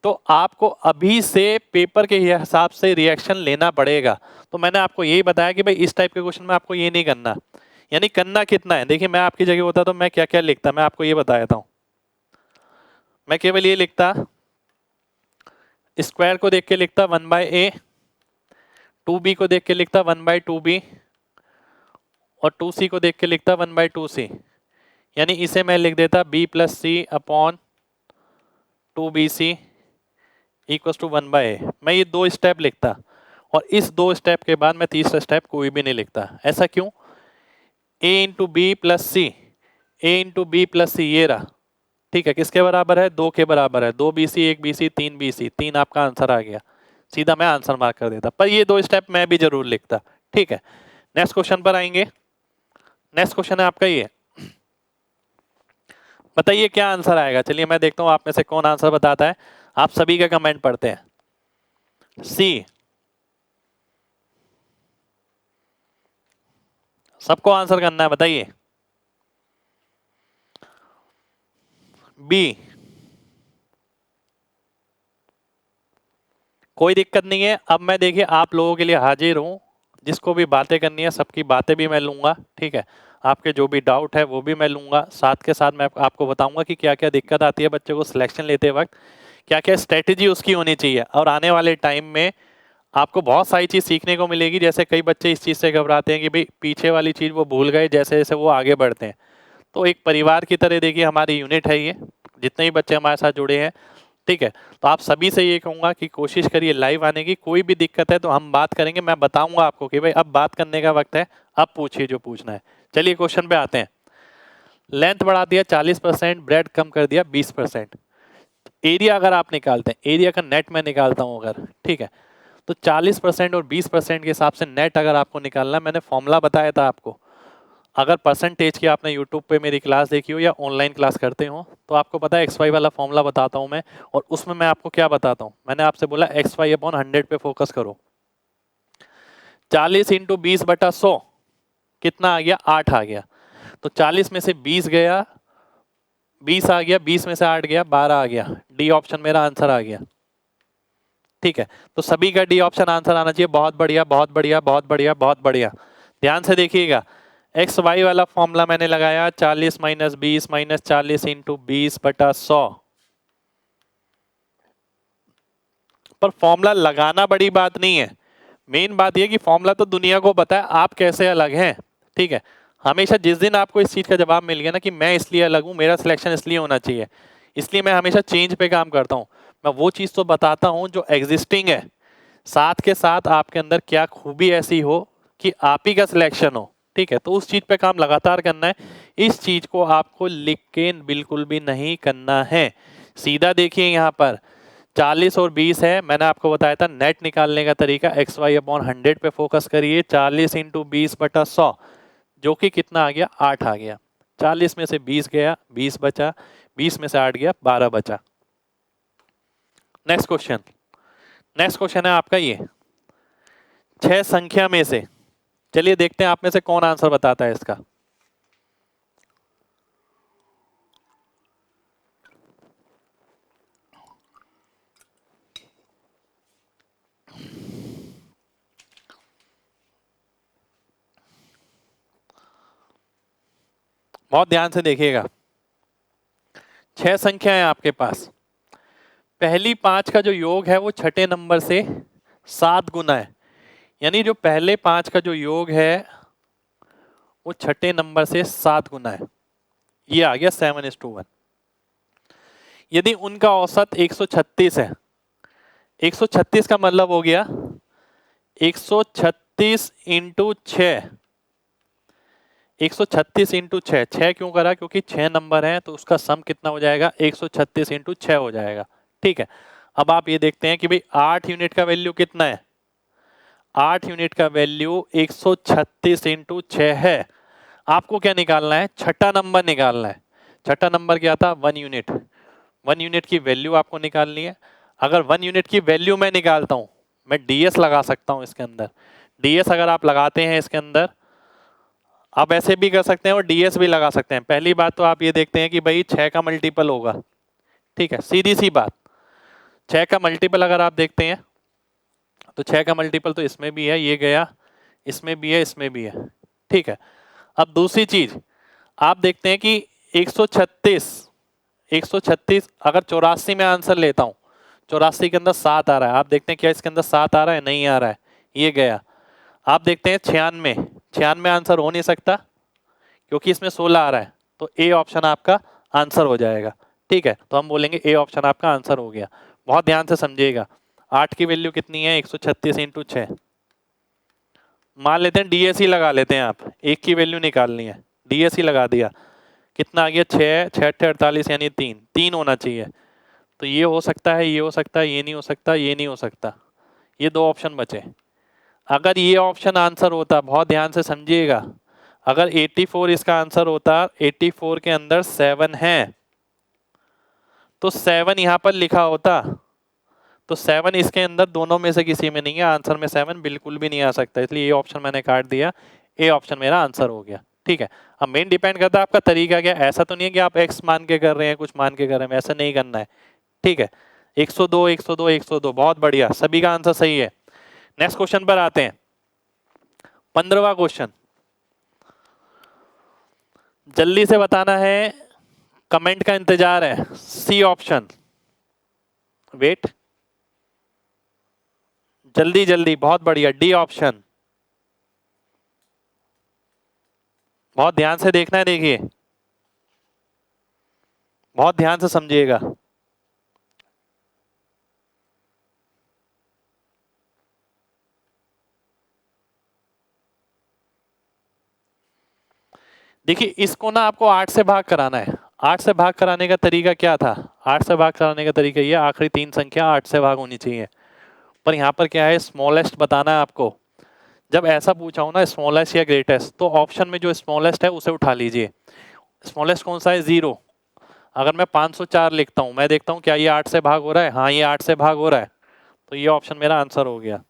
तो आपको अभी से पेपर के हिसाब से रिएक्शन लेना पड़ेगा। तो मैंने आपको यही बताया कि भाई इस टाइप के क्वेश्चन में आपको ये नहीं करना, यानी करना कितना है। देखिए मैं आपकी जगह होता तो मैं क्या क्या लिखता, मैं आपको ये बता देता हूँ। मैं केवल ये लिखता, स्क्वायर को देख के लिखता 1/a, 2b को देख के लिखता 1/2b, और 2c को देख के लिखता 1/2c। यानी इसे मैं लिख देता b plus C upon 2bc equal to 1/a। मैं ये 2 स्टेप लिखता, और इस 2 स्टेप के बाद मैं तीसरा स्टेप कोई भी नहीं लिखता। ऐसा क्यों, a into B plus C, A into B plus C, ये रहा, ठीक है, किसके बराबर है, 2 के बराबर है, 2bc 1bc 3bc, 3 आपका आंसर आ गया। सीधा मैं आंसर मार्क कर देता, पर ये 2 स्टेप मैं भी जरूर लिखता। ठीक है, नेक्स्ट क्वेश्चन पर आएंगे। नेक्स्ट क्वेश्चन है आपका ये, बताइए क्या आंसर आएगा। चलिए मैं देखता हूं आप में से कौन आंसर बताता है। आप सभी का कमेंट पढ़ते हैं। सी, सबको आंसर करना है, बताइए। बी, कोई दिक्कत नहीं है। अब मैं देखिए आप लोगों के लिए हाजिर हूं, जिसको भी बातें करनी है सबकी बातें भी मैं लूंगा। ठीक है, आपके जो भी डाउट है वो भी मैं लूंगा। साथ के साथ मैं आपको बताऊंगा कि क्या क्या दिक्कत आती है बच्चे को सिलेक्शन लेते वक्त, क्या क्या स्ट्रेटेजी उसकी होनी चाहिए। और आने वाले टाइम में आपको बहुत सारी चीज़ सीखने को मिलेगी। जैसे कई बच्चे इस चीज़ से घबराते हैं कि भाई पीछे वाली चीज़ वो भूल गए जैसे जैसे वो आगे बढ़ते हैं। तो एक परिवार की तरह देखिए हमारी यूनिट है ये, जितने भी बच्चे हमारे साथ जुड़े हैं। ठीक है, तो आप सभी से ये कहूँगा कि कोशिश करिए लाइव आने की। कोई भी दिक्कत है तो हम बात करेंगे, मैं बताऊंगा आपको कि भाई अब बात करने का वक्त है, अब पूछिए जो पूछना है। चलिए क्वेश्चन पे आते हैं। लेंथ बढ़ा दिया 40%, ब्रेड कम कर दिया 20%। एरिया अगर आप निकालते हैं, एरिया का नेट मैं निकालता हूँ अगर, ठीक है, तो 40% और 20% के हिसाब से नेट अगर आपको निकालना है, मैंने फॉर्मूला बताया था आपको। अगर परसेंटेज की आपने यूट्यूब पे मेरी क्लास देखी हो या ऑनलाइन क्लास करते हो तो आपको पता है एक्स वाई वाला फॉर्मूला बताता हूं मैं। और उसमें मैं आपको क्या बताता हूं, मैंने आपसे बोला एक्स वाई अपॉन 100 पे फोकस करो। 40 इंटू 20/100 कितना आ गया, 8 आ गया। तो 40 में से 20 गया, 20 आ गया, 20 में से 8 गया, 12 आ गया। डी ऑप्शन मेरा आंसर आ गया। ठीक है, तो सभी का डी ऑप्शन आंसर आना चाहिए। बहुत बढ़िया, बहुत बढ़िया, बहुत बढ़िया, बहुत बढ़िया। ध्यान से देखिएगा, एक्स वाई वाला फॉर्मूला मैंने लगाया 40 माइनस 20 माइनस 40 इंटू 20/100। पर फॉर्मूला लगाना बड़ी बात नहीं है, मेन बात यह कि फॉर्मूला तो दुनिया को पता है, आप कैसे अलग हैं। ठीक है, हमेशा जिस दिन आपको इस चीज का जवाब मिल गया ना कि मैं इसलिए अलग हूं, मेरा सिलेक्शन इसलिए होना चाहिए, इसलिए मैं हमेशा चेंज पे काम करता हूं। मैं वो चीज तो बताता हूं जो एग्जिस्टिंग है, साथ के साथ आपके अंदर क्या खूबी ऐसी हो कि आप ही का सिलेक्शन हो। ठीक है, तो उस चीज पे काम लगातार करना है। इस चीज को आपको लिख के बिल्कुल भी नहीं करना है। सीधा देखिए यहाँ पर 40 और 20 है, मैंने आपको बताया था नेट निकालने का तरीका एक्स वाई अपॉन 100 पे फोकस करिए। 40 इंटू 20/100 जो कि कितना आ गया, 8 आ गया। 40 में से 20 गया, 20 बचा, 20 में से 8 गया, 12 बचा। नेक्स्ट क्वेश्चन, नेक्स्ट क्वेश्चन है आपका ये, 6 संख्या में से, चलिए देखते हैं आप में से कौन आंसर बताता है इसका। बहुत ध्यान से देखिएगा, 6 संख्या है आपके पास। पहली 5 का जो योग है वो छठे नंबर से 7 गुना है, यानी जो पहले 5 का जो योग है वो छठे नंबर से 7 गुना है। ये आ गया 7:1। यदि उनका औसत 136 है, 136 का मतलब हो गया 136 इंटू 6। 136 इंटू 6, 6 क्यों करा, क्योंकि 6 नंबर है तो उसका सम कितना हो जाएगा, 136 इंटू 6 हो जाएगा। ठीक है, अब आप ये देखते हैं कि भाई 8 यूनिट का वैल्यू कितना है, 8 यूनिट का वैल्यू 136 इंटू 6 है। आपको क्या निकालना है, छठा नंबर निकालना है। छठा नंबर क्या था, 1 यूनिट। 1 यूनिट की वैल्यू आपको निकालनी है। अगर 1 यूनिट की वैल्यू मैं निकालता हूं, मैं डीएस लगा सकता हूं इसके अंदर। डीएस अगर आप लगाते हैं इसके अंदर, आप ऐसे भी कर सकते हैं और डीएस भी लगा सकते हैं। पहली बात तो आप ये देखते हैं कि भाई 6 का मल्टीपल होगा। ठीक है, सीधी सी बात, 6 का मल्टीपल अगर आप देखते हैं तो 6 का मल्टीपल तो इसमें भी है, ये गया, इसमें भी है, इसमें भी है। ठीक है, अब दूसरी चीज आप देखते हैं कि 136, 136 अगर 84 में आंसर लेता हूं, 84 के अंदर 7 आ रहा है, आप देखते हैं क्या इसके अंदर 7 आ रहा है, नहीं आ रहा है, ये गया। आप देखते हैं 96, 96 आंसर हो नहीं सकता क्योंकि इसमें 16 आ रहा है, तो ए ऑप्शन आपका आंसर हो जाएगा। ठीक है, तो हम बोलेंगे ए ऑप्शन आपका आंसर हो गया। बहुत ध्यान से समझिएगा, 8 की वैल्यू कितनी है, 136 इंटू 6। मान लेते हैं डीएससी लगा लेते हैं, आप एक की वैल्यू निकालनी है, डीएससी लगा दिया, कितना आ गया, 6, 6 48 यानी 3 होना चाहिए। तो ये हो सकता है, ये हो सकता है, ये नहीं हो सकता, ये नहीं हो सकता, ये दो ऑप्शन बचे। अगर ये ऑप्शन आंसर होता, बहुत ध्यान से समझिएगा, अगर 84 इसका आंसर होता, 84 के अंदर 7 है, तो 7 यहां पर लिखा होता, तो 7 इसके अंदर दोनों में से किसी में नहीं है, आंसर में 7 बिल्कुल भी नहीं आ सकता, इसलिए ये ऑप्शन मैंने काट दिया, ए ऑप्शन मेरा आंसर हो गया। ठीक है, अब मेन डिपेंड करता है आपका तरीका क्या, ऐसा तो नहीं है कि आप एक्स मान के कर रहे हैं, कुछ मान के कर रहे हैं, ऐसा नहीं करना है। ठीक है, 102 102 102, बहुत बढ़िया, सभी का आंसर सही है। नेक्स्ट क्वेश्चन पर आते हैं, 15वां क्वेश्चन, जल्दी से बताना है, कमेंट का इंतजार है। सी ऑप्शन, वेट, जल्दी जल्दी, बहुत बढ़िया। डी ऑप्शन, बहुत ध्यान से देखना है, देखिए बहुत ध्यान से समझिएगा। देखिए इसको ना आपको 8 से भाग कराना है। 8 से भाग कराने का तरीका क्या था, 8 से भाग कराने का तरीका ये, आखिरी 3 संख्या 8 से भाग होनी चाहिए, पर यहाँ पर क्या है, स्मॉलेस्ट बताना है आपको। जब ऐसा पूछा हो ना, स्मॉलेस्ट या ग्रेटेस्ट, तो ऑप्शन में जो स्मॉलेस्ट है उसे उठा लीजिए। स्मॉलेस्ट कौन सा है, 0। अगर मैं 504 लिखता हूँ, मैं देखता हूँ क्या ये 8 से भाग हो रहा है, हाँ ये 8 से भाग हो रहा है, तो ये ऑप्शन मेरा आंसर हो गया।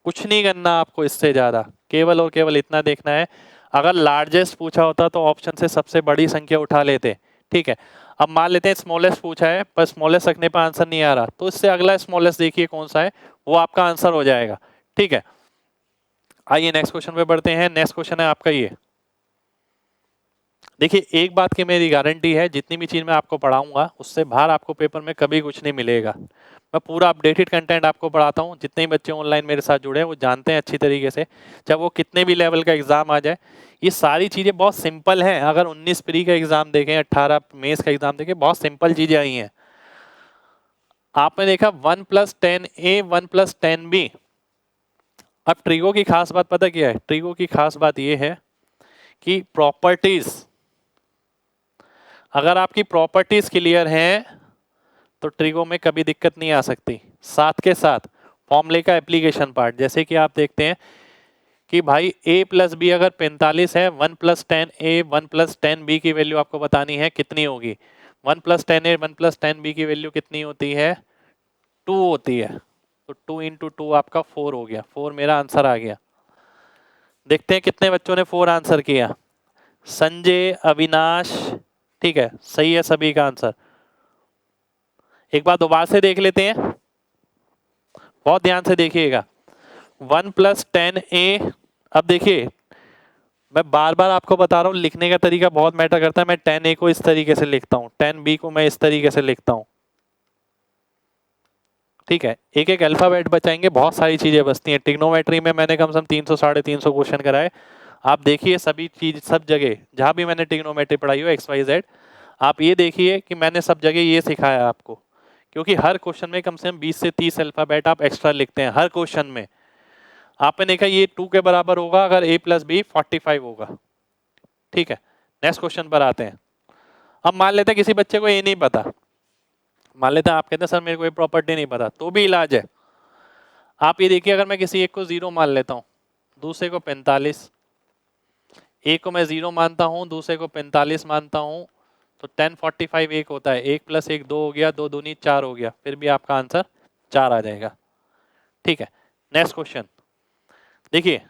कुछ नहीं करना आपको इससे ज्यादा, केवल और केवल इतना देखना है। अगर लार्जेस्ट पूछा होता तो ऑप्शन से सबसे बड़ी संख्या उठा लेते। ठीक है, अब मान लेते हैं स्मॉलेस्ट पूछा है, पर स्मॉलेस्ट रखने पर आंसर नहीं आ रहा, तो इससे अगला स्मॉलेस्ट देखिए कौन सा है, वो आपका आंसर हो जाएगा। ठीक है, आइए नेक्स्ट क्वेश्चन पे बढ़ते हैं। नेक्स्ट क्वेश्चन है आपका ये, देखिए एक बात की मेरी गारंटी है, जितनी भी चीज मैं आपको पढ़ाऊंगा उससे बाहर आपको पेपर में कभी कुछ नहीं मिलेगा। मैं पूरा अपडेटेड कंटेंट आपको पढ़ाता हूँ, जितने भी बच्चे ऑनलाइन मेरे साथ जुड़े हैं वो जानते हैं अच्छी तरीके से, चाहे वो कितने भी लेवल का एग्जाम आ जाए, ये सारी चीजें बहुत सिंपल हैं। अगर 19 प्री का एग्जाम देखें, 18 मेंस का एग्जाम देखें, बहुत सिंपल चीजें आई हैं। आपने देखा 1 + 10a 1 + 10b। अब ट्रिगो की खास बात पता क्या है, ट्रिगो की खास बात यह है कि प्रॉपर्टीज, अगर आपकी प्रॉपर्टीज क्लियर हैं तो ट्रिगो में कभी दिक्कत नहीं आ सकती। साथ के साथ फॉर्मूले का एप्लीकेशन पार्ट, जैसे कि आप देखते हैं कि भाई a + b अगर 45 है, 1 + 10a 1 + 10b की वैल्यू आपको बतानी है कितनी होगी। 1 + 10a 1 + 10b की वैल्यू कितनी होती है, 2 होती है, तो 2 × 2 आपका 4 हो गया, 4 मेरा आंसर आ गया। देखते हैं कितने बच्चों ने 4 आंसर किया, संजय, अविनाश, ठीक है सही है सभी का आंसर। एक बार दोबारा से देख लेते हैं, बहुत ध्यान से देखिएगा। 1 + 10a, अब देखिए मैं बार बार आपको बता रहा हूँ, लिखने का तरीका बहुत मैटर करता है। मैं 10a को इस तरीके से लिखता हूँ, 10b को मैं इस तरीके से लिखता हूँ। ठीक है, एक एक अल्फाबेट बचाएंगे, बहुत सारी चीजें बचती हैं। ट्रिग्नोमेट्री में मैंने कम से कम 300 350 क्वेश्चन कराए। आप देखिए सभी चीज, सब जगह जहां भी मैंने ट्रिग्नोमेट्री पढ़ाई हो XYZ, आप ये देखिए कि मैंने सब जगह ये सिखाया आपको, क्योंकि हर क्वेश्चन में कम से कम 20 से 30 अल्फाबेट आप एक्स्ट्रा लिखते हैं हर क्वेश्चन में। आपने देखा ये 2 के बराबर होगा अगर a + b 45 होगा। ठीक है, नेक्स्ट क्वेश्चन पर आते हैं। अब मान लेते हैं किसी बच्चे को ये नहीं पता, मान लेते हैं आप कहते हैं सर मेरे को ये प्रॉपर्टी नहीं पता, तो भी इलाज है। आप ये देखिए, अगर मैं किसी एक को 0 मान लेता हूँ, दूसरे को 45, एक को मैं 0 मानता हूँ, दूसरे को 45 मानता हूँ, तो 10 45 एक होता है, 1 + 1 2 हो गया, 2 दूनी 4 हो गया, फिर भी आपका आंसर 4 आ जाएगा। ठीक है, नेक्स्ट क्वेश्चन देखिए।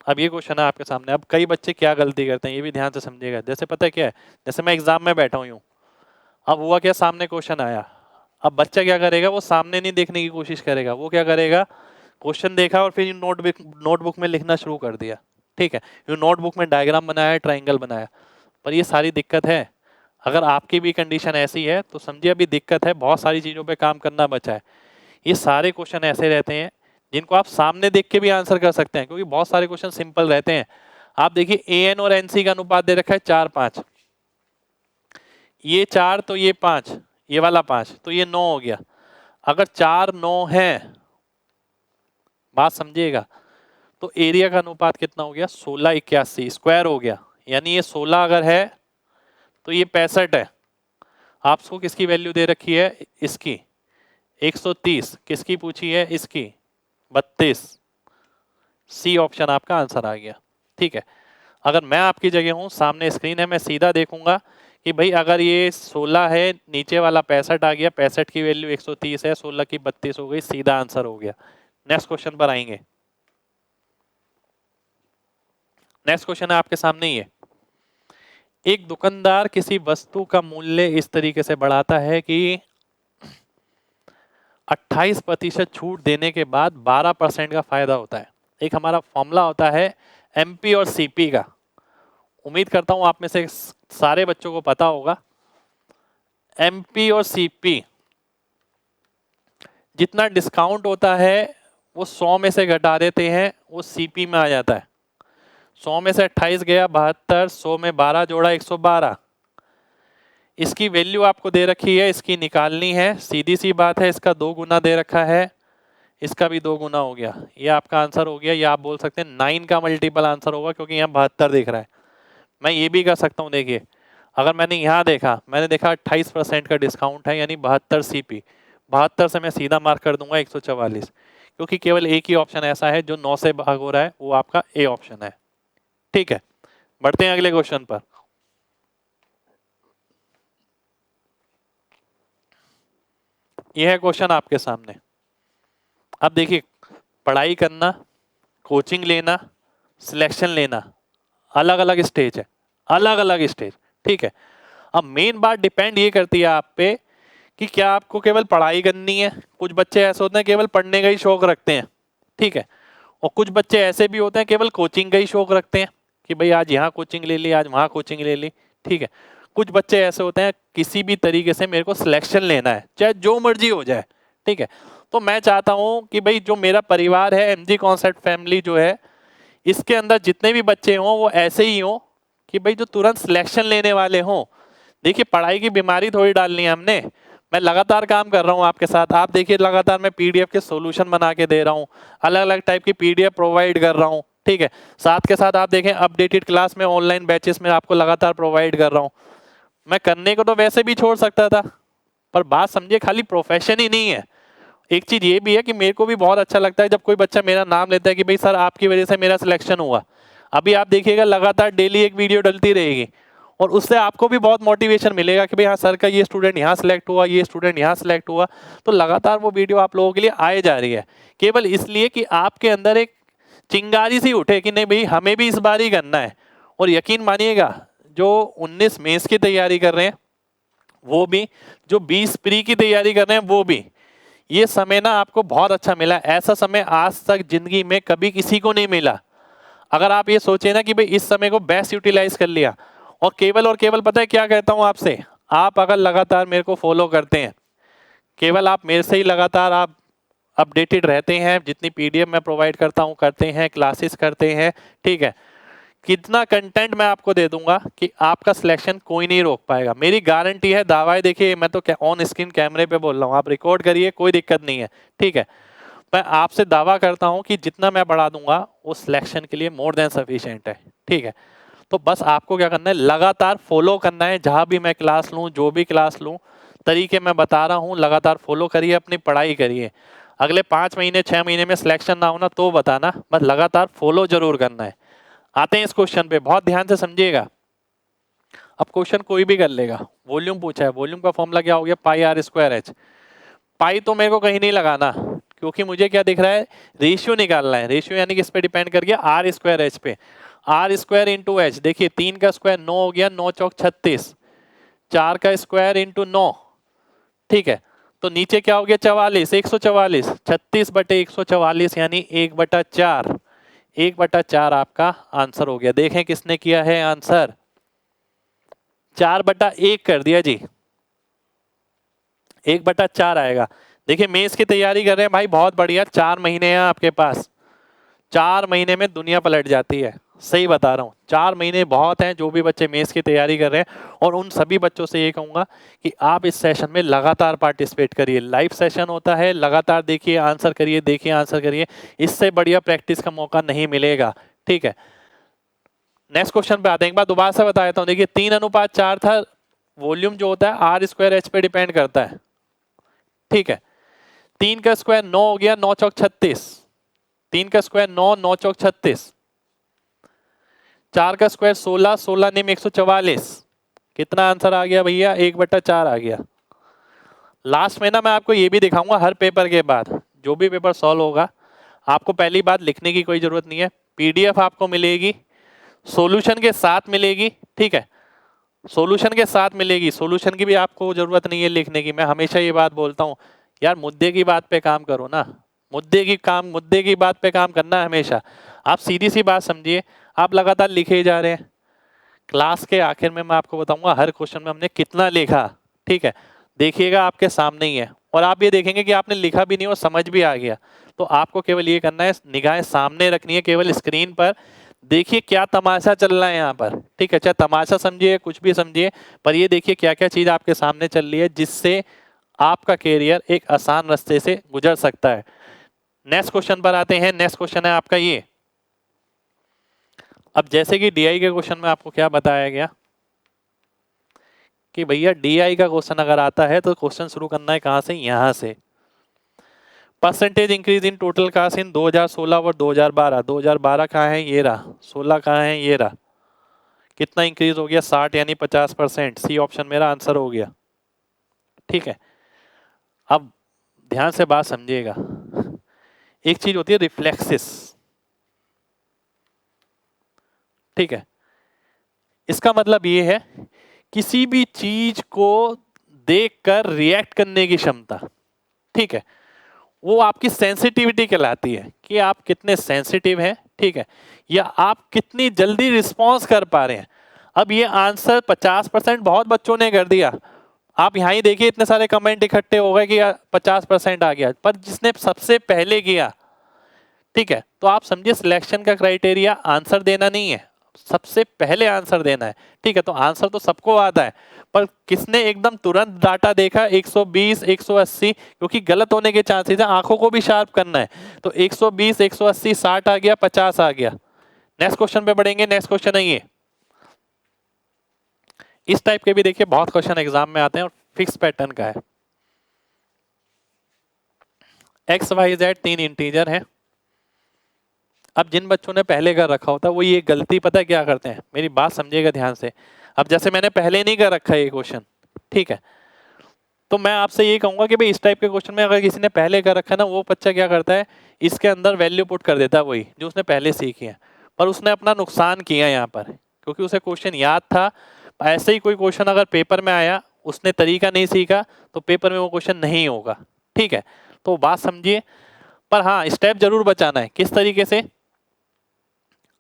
अब ये क्वेश्चन है आपके सामने। अब कई बच्चे क्या गलती करते हैं ये भी ध्यान से समझिएगा। जैसे पता है क्या है, जैसे मैं एग्जाम में बैठा हूँ, अब हुआ क्या, सामने क्वेश्चन आया, अब बच्चा क्या करेगा, वो सामने नहीं देखने की कोशिश करेगा, वो क्या करेगा, क्वेश्चन देखा और फिर नोटबुक में लिखना शुरू कर दिया। ठीक है, ये नोटबुक में डायग्राम बनाया, ट्राइंगल बनाया, पर ये सारी दिक्कत है। अगर आपकी भी कंडीशन ऐसी है तो समझिए अभी दिक्कत है, बहुत सारी चीज़ों पे काम करना बचा है। ये सारे क्वेश्चन ऐसे रहते हैं जिनको आप सामने देख के भी आंसर कर सकते हैं, क्योंकि बहुत सारे क्वेश्चन सिंपल रहते हैं। आप देखिए an और nc का अनुपात दे रखा है 4:5, ये 4 तो ये 5, ये वाला 5 तो ये 9 हो गया। अगर 4 9 है, बात समझिएगा, तो एरिया का अनुपात कितना हो गया, 1681 स्क्वायर हो गया। यानी ये 16 अगर है तो ये 65 है। आपको किसकी वैल्यू दे रखी है, इसकी 130 किसकी पूछी है? इसकी 32। सी ऑप्शन आपका आंसर आ गया। ठीक है, अगर मैं आपकी जगह हूं, सामने स्क्रीन है, मैं सीधा देखूंगा कि भाई अगर ये 16 है, नीचे वाला 65 आ गया, 65 की वैल्यू 130 है, 16 की 32 हो गई, सीधा आंसर हो गया। नेक्स्ट क्वेश्चन पर आएंगे। नेक्स्ट क्वेश्चन है आपके सामने ही है। एक दुकानदार किसी वस्तु का मूल्य इस तरीके से बढ़ाता है कि 28% छूट देने के बाद 12% का फायदा होता है। एक हमारा फॉर्मूला होता है एमपी और सीपी का। उम्मीद करता हूं आप में से सारे बच्चों को पता होगा। एमपी और सीपी, जितना डिस्काउंट होता है वो 100 में से घटा देते हैं, वो सीपी में आ जाता है। 100 में से 28 गया 72, 100 में 12 जोड़ा 112। इसकी वैल्यू आपको दे रखी है, इसकी निकालनी है। सीधी सी बात है, इसका 2 गुना दे रखा है, इसका भी 2 गुना हो गया। ये आपका आंसर हो गया। या आप बोल सकते हैं 9 का मल्टीपल आंसर होगा, क्योंकि यहाँ 72 दिख रहा है। मैं ये भी कर सकता हूँ, देखिए अगर मैंने यहाँ देखा, मैंने देखा 28% का डिस्काउंट है, यानी 72 सीपी। 72 से मैं सीधा मार्क कर दूंगा 144, क्योंकि केवल एक ही ऑप्शन ऐसा है जो 9 से भाग हो रहा है, वो आपका ए ऑप्शन है। ठीक है, बढ़ते हैं अगले क्वेश्चन पर। यह है क्वेश्चन आपके सामने। अब देखिए, पढ़ाई करना, कोचिंग लेना, सिलेक्शन लेना, अलग अलग स्टेज है, अलग अलग स्टेज। ठीक है, अब मेन बात डिपेंड ये करती है आप पे कि क्या आपको केवल पढ़ाई करनी है। कुछ बच्चे ऐसे होते हैं केवल पढ़ने का ही शौक रखते हैं, ठीक है, और कुछ बच्चे ऐसे भी होते हैं केवल कोचिंग का ही शौक रखते हैं कि भाई आज यहाँ कोचिंग ले ली, आज वहाँ कोचिंग ले ली। ठीक है, कुछ बच्चे ऐसे होते हैं किसी भी तरीके से मेरे को सिलेक्शन लेना है, चाहे जो मर्जी हो जाए। ठीक है, तो मैं चाहता हूँ कि भाई जो मेरा परिवार है, एमजी कॉन्सेप्ट फैमिली जो है, इसके अंदर जितने भी बच्चे हों वो ऐसे ही हों कि भाई जो तुरंत सिलेक्शन लेने वाले हों। देखिए, पढ़ाई की बीमारी थोड़ी डालनी है हमने। मैं लगातार काम कर रहा हूँ आपके साथ। आप देखिए, लगातार मैं पीडीएफ के सॉल्यूशन बना के दे रहा हूँ, अलग अलग टाइप की पीडीएफ प्रोवाइड कर रहा हूँ। ठीक है, साथ के साथ आप देखें अपडेटेड क्लास में ऑनलाइन बैचेस में आपको लगातार प्रोवाइड कर रहा हूँ। मैं करने को तो वैसे भी छोड़ सकता था, पर बात समझिए, खाली प्रोफेशन ही नहीं है, एक चीज ये भी है कि मेरे को भी बहुत अच्छा लगता है जब कोई बच्चा मेरा नाम लेता है कि भाई सर आपकी वजह से मेरा सिलेक्शन हुआ। अभी आप देखिएगा लगातार डेली एक वीडियो डलती रहेगी, और उससे आपको भी बहुत मोटिवेशन मिलेगा कि भाई हाँ सर का ये स्टूडेंट यहाँ सेलेक्ट हुआ, ये स्टूडेंट यहाँ सेलेक्ट हुआ। तो लगातार वो वीडियो आप लोगों के लिए आए जा रही है, केवल इसलिए कि आपके अंदर एक चिंगारी सी उठे कि नहीं भाई हमें भी इस बार ही करना है। और यकीन मानिएगा, जो 19 मेंस की तैयारी कर रहे हैं वो भी, जो 20 प्री की तैयारी कर रहे हैं वो भी, ये समय ना आपको बहुत अच्छा मिला। ऐसा समय आज तक जिंदगी में कभी किसी को नहीं मिला। अगर आप ये सोचे ना कि भाई इस समय को बेस्ट यूटिलाइज कर लिया, और केवल पता है क्या कहता हूं आपसे, आप अगर लगातार मेरे को फॉलो करते हैं, केवल आप मेरे से ही लगातार आप अपडेटेड रहते हैं, जितनी पीडीएफ मैं प्रोवाइड करता हूं, करते हैं, क्लासेस करते हैं, ठीक है, कितना कंटेंट मैं आपको दे दूंगा कि आपका सिलेक्शन कोई नहीं रोक पाएगा। मेरी गारंटी है, दावा है। देखिए, मैं तो ऑन स्क्रीन कैमरे पे बोल रहा हूँ, आप रिकॉर्ड करिए, कोई दिक्कत नहीं है। ठीक है, मैं आपसे दावा करता हूं कि जितना मैं बढ़ा दूंगा वो सिलेक्शन के लिए मोर देन सफिशिएंट है। ठीक है, तो बस आपको क्या करना है, लगातार फॉलो करना है। जहां भी मैं क्लास लूं, जो भी क्लास लूं, तरीके मैं बता रहा हूं, लगातार फॉलो करिए, अपनी पढ़ाई करिए। अगले 5 महीने 6 महीने में सिलेक्शन ना होना तो बताना, बस लगातार फॉलो जरूर करना है। आते हैं इस क्वेश्चन पे, बहुत ध्यान से समझिएगा। अब क्वेश्चन कोई भी कर लेगा। वॉल्यूम पूछा है, वॉल्यूम का फॉर्मूला क्या हो गया, पाई आर स्क्वायर एच। पाई तो मेरे को कहीं नहीं लगाना, क्योंकि मुझे क्या दिख रहा है, रेशियो निकालना है। रेशियो यानी किस पे डिपेंड कर गया, आर स्क्वायर एच पे। आर स्क्वायर इंटू एच, देखिए 3 का स्क्वायर 9 हो गया, 9 चौक 36, 4 का स्क्वायर इंटू 9। ठीक है, तो नीचे क्या हो गया, 44, 144, 36/144 यानी 1/4। 1/4 आपका आंसर हो गया। देखें किसने किया है आंसर, 4/1 कर दिया जी, 1/4 आएगा। देखिए, मेंस की तैयारी कर रहे हैं भाई, बहुत बढ़िया। 4 महीने हैं आपके पास, 4 महीने में दुनिया पलट जाती है, सही बता रहा हूँ। 4 महीने बहुत हैं जो भी बच्चे मेंस की तैयारी कर रहे हैं। और उन सभी बच्चों से ये कहूंगा कि आप इस सेशन में लगातार पार्टिसिपेट करिए। लाइव सेशन होता है, लगातार देखिए, आंसर करिए, देखिए, आंसर करिए। इससे बढ़िया प्रैक्टिस का मौका नहीं मिलेगा। ठीक है, नेक्स्ट क्वेश्चन पे आते हैं। एक बार दोबारा से बता देता हूँ। देखिए 3:4 था। वॉल्यूम जो होता है आर स्क्वायर एच पे डिपेंड करता है। ठीक है, 3 का स्क्वायर 9 हो गया, 9 चौक 36। 3 का स्क्वायर 9, 9 चौक 36। 4 का स्क्वायर 16, 16 निम 144। कितना आंसर आ गया भैया? 1/4 आ गया। लास्ट में ना मैं आपको ये भी दिखाऊंगा, हर पेपर के बाद जो भी पेपर सॉल्व होगा आपको पहली बात लिखने की कोई जरूरत नहीं है, पीडीएफ आपको मिलेगी, सॉल्यूशन के साथ मिलेगी। ठीक है, सॉल्यूशन के साथ मिलेगी, सॉल्यूशन की भी आपको जरूरत नहीं है लिखने की। मैं हमेशा ये बात बोलता हूँ यार, मुद्दे की बात पे काम करो ना, मुद्दे की बात पे काम करना है हमेशा। आप सीधी सी बात समझिए, आप लगातार लिखे ही जा रहे हैं। क्लास के आखिर में मैं आपको बताऊंगा हर क्वेश्चन में हमने कितना लिखा। ठीक है, देखिएगा आपके सामने ही है, और आप ये देखेंगे कि आपने लिखा भी नहीं और समझ भी आ गया। तो आपको केवल ये करना है, निगाहें सामने रखनी है केवल स्क्रीन पर। देखिए क्या तमाशा चल रहा है यहाँ पर। ठीक है, चाहे तमाशा समझिए कुछ भी समझिए, पर ये देखिए क्या क्या चीज आपके सामने चल रही है जिससे आपका कैरियर एक आसान रास्ते से गुजर सकता है। नेक्स्ट क्वेश्चन पर आते हैं। नेक्स्ट क्वेश्चन है आपका ये। अब जैसे कि डीआई के क्वेश्चन में आपको क्या बताया गया कि भैया डीआई का क्वेश्चन अगर आता है तो क्वेश्चन शुरू करना है कहां से? यहां से। Percentage increase in total cost in 2016 और 2012। 2012 कहाँ है? ये रहा। 16 कहाँ है? ये रहा। कितना इंक्रीज हो गया? 60 यानी 50%। सी ऑप्शन मेरा आंसर हो गया। ठीक है, अब ध्यान से बात समझिएगा। एक चीज होती है रिफ्लेक्सिस। ठीक है, इसका मतलब ये है किसी भी चीज को देखकर रिएक्ट करने की क्षमता। ठीक है, वो आपकी सेंसिटिविटी कहलाती है कि आप कितने सेंसिटिव हैं। ठीक है, या आप कितनी जल्दी रिस्पॉन्स कर पा रहे हैं। अब ये आंसर 50% बहुत बच्चों ने कर दिया। आप यहाँ ही देखिए इतने सारे कमेंट इकट्ठे हो गए कि 50% आ गया, पर जिसने सबसे पहले किया, ठीक है, तो आप समझिए सिलेक्शन का क्राइटेरिया आंसर देना नहीं है, सबसे पहले आंसर देना है। ठीक है, तो आंसर तो सबको आता है, पर किसने एकदम तुरंत डाटा देखा 120 180, क्योंकि गलत होने के चांसेस है, आंखों को भी शार्प करना है। तो 120 180 60 आ गया, 50 आ गया। नेक्स्ट क्वेश्चन पे बढ़ेंगे। नेक्स्ट क्वेश्चन है ये। इस टाइप के भी देखिए बहुत क्वेश्चन एग्जाम में आते हैं और फिक्स पैटर्न का है। एक्स वाई जेड 3 इंटीजर है। अब जिन बच्चों ने पहले कर रखा होता है वो ये गलती पता है क्या करते हैं, मेरी बात समझिएगा ध्यान से। अब जैसे मैंने पहले नहीं कर रखा है ये क्वेश्चन, ठीक है, तो मैं आपसे ये कहूंगा कि भाई इस टाइप के क्वेश्चन में अगर किसी ने पहले कर रखा है ना, वो बच्चा क्या करता है, इसके अंदर वैल्यू पुट कर देता है वही जो उसने पहले सीखी है, पर उसने अपना नुकसान किया यहाँ पर, क्योंकि उसे क्वेश्चन याद था। ऐसे ही कोई क्वेश्चन अगर पेपर में आया, उसने तरीका नहीं सीखा, तो पेपर में वो क्वेश्चन नहीं होगा। ठीक है, तो बात समझिए। पर हाँ, स्टेप जरूर बचाना है। किस तरीके से?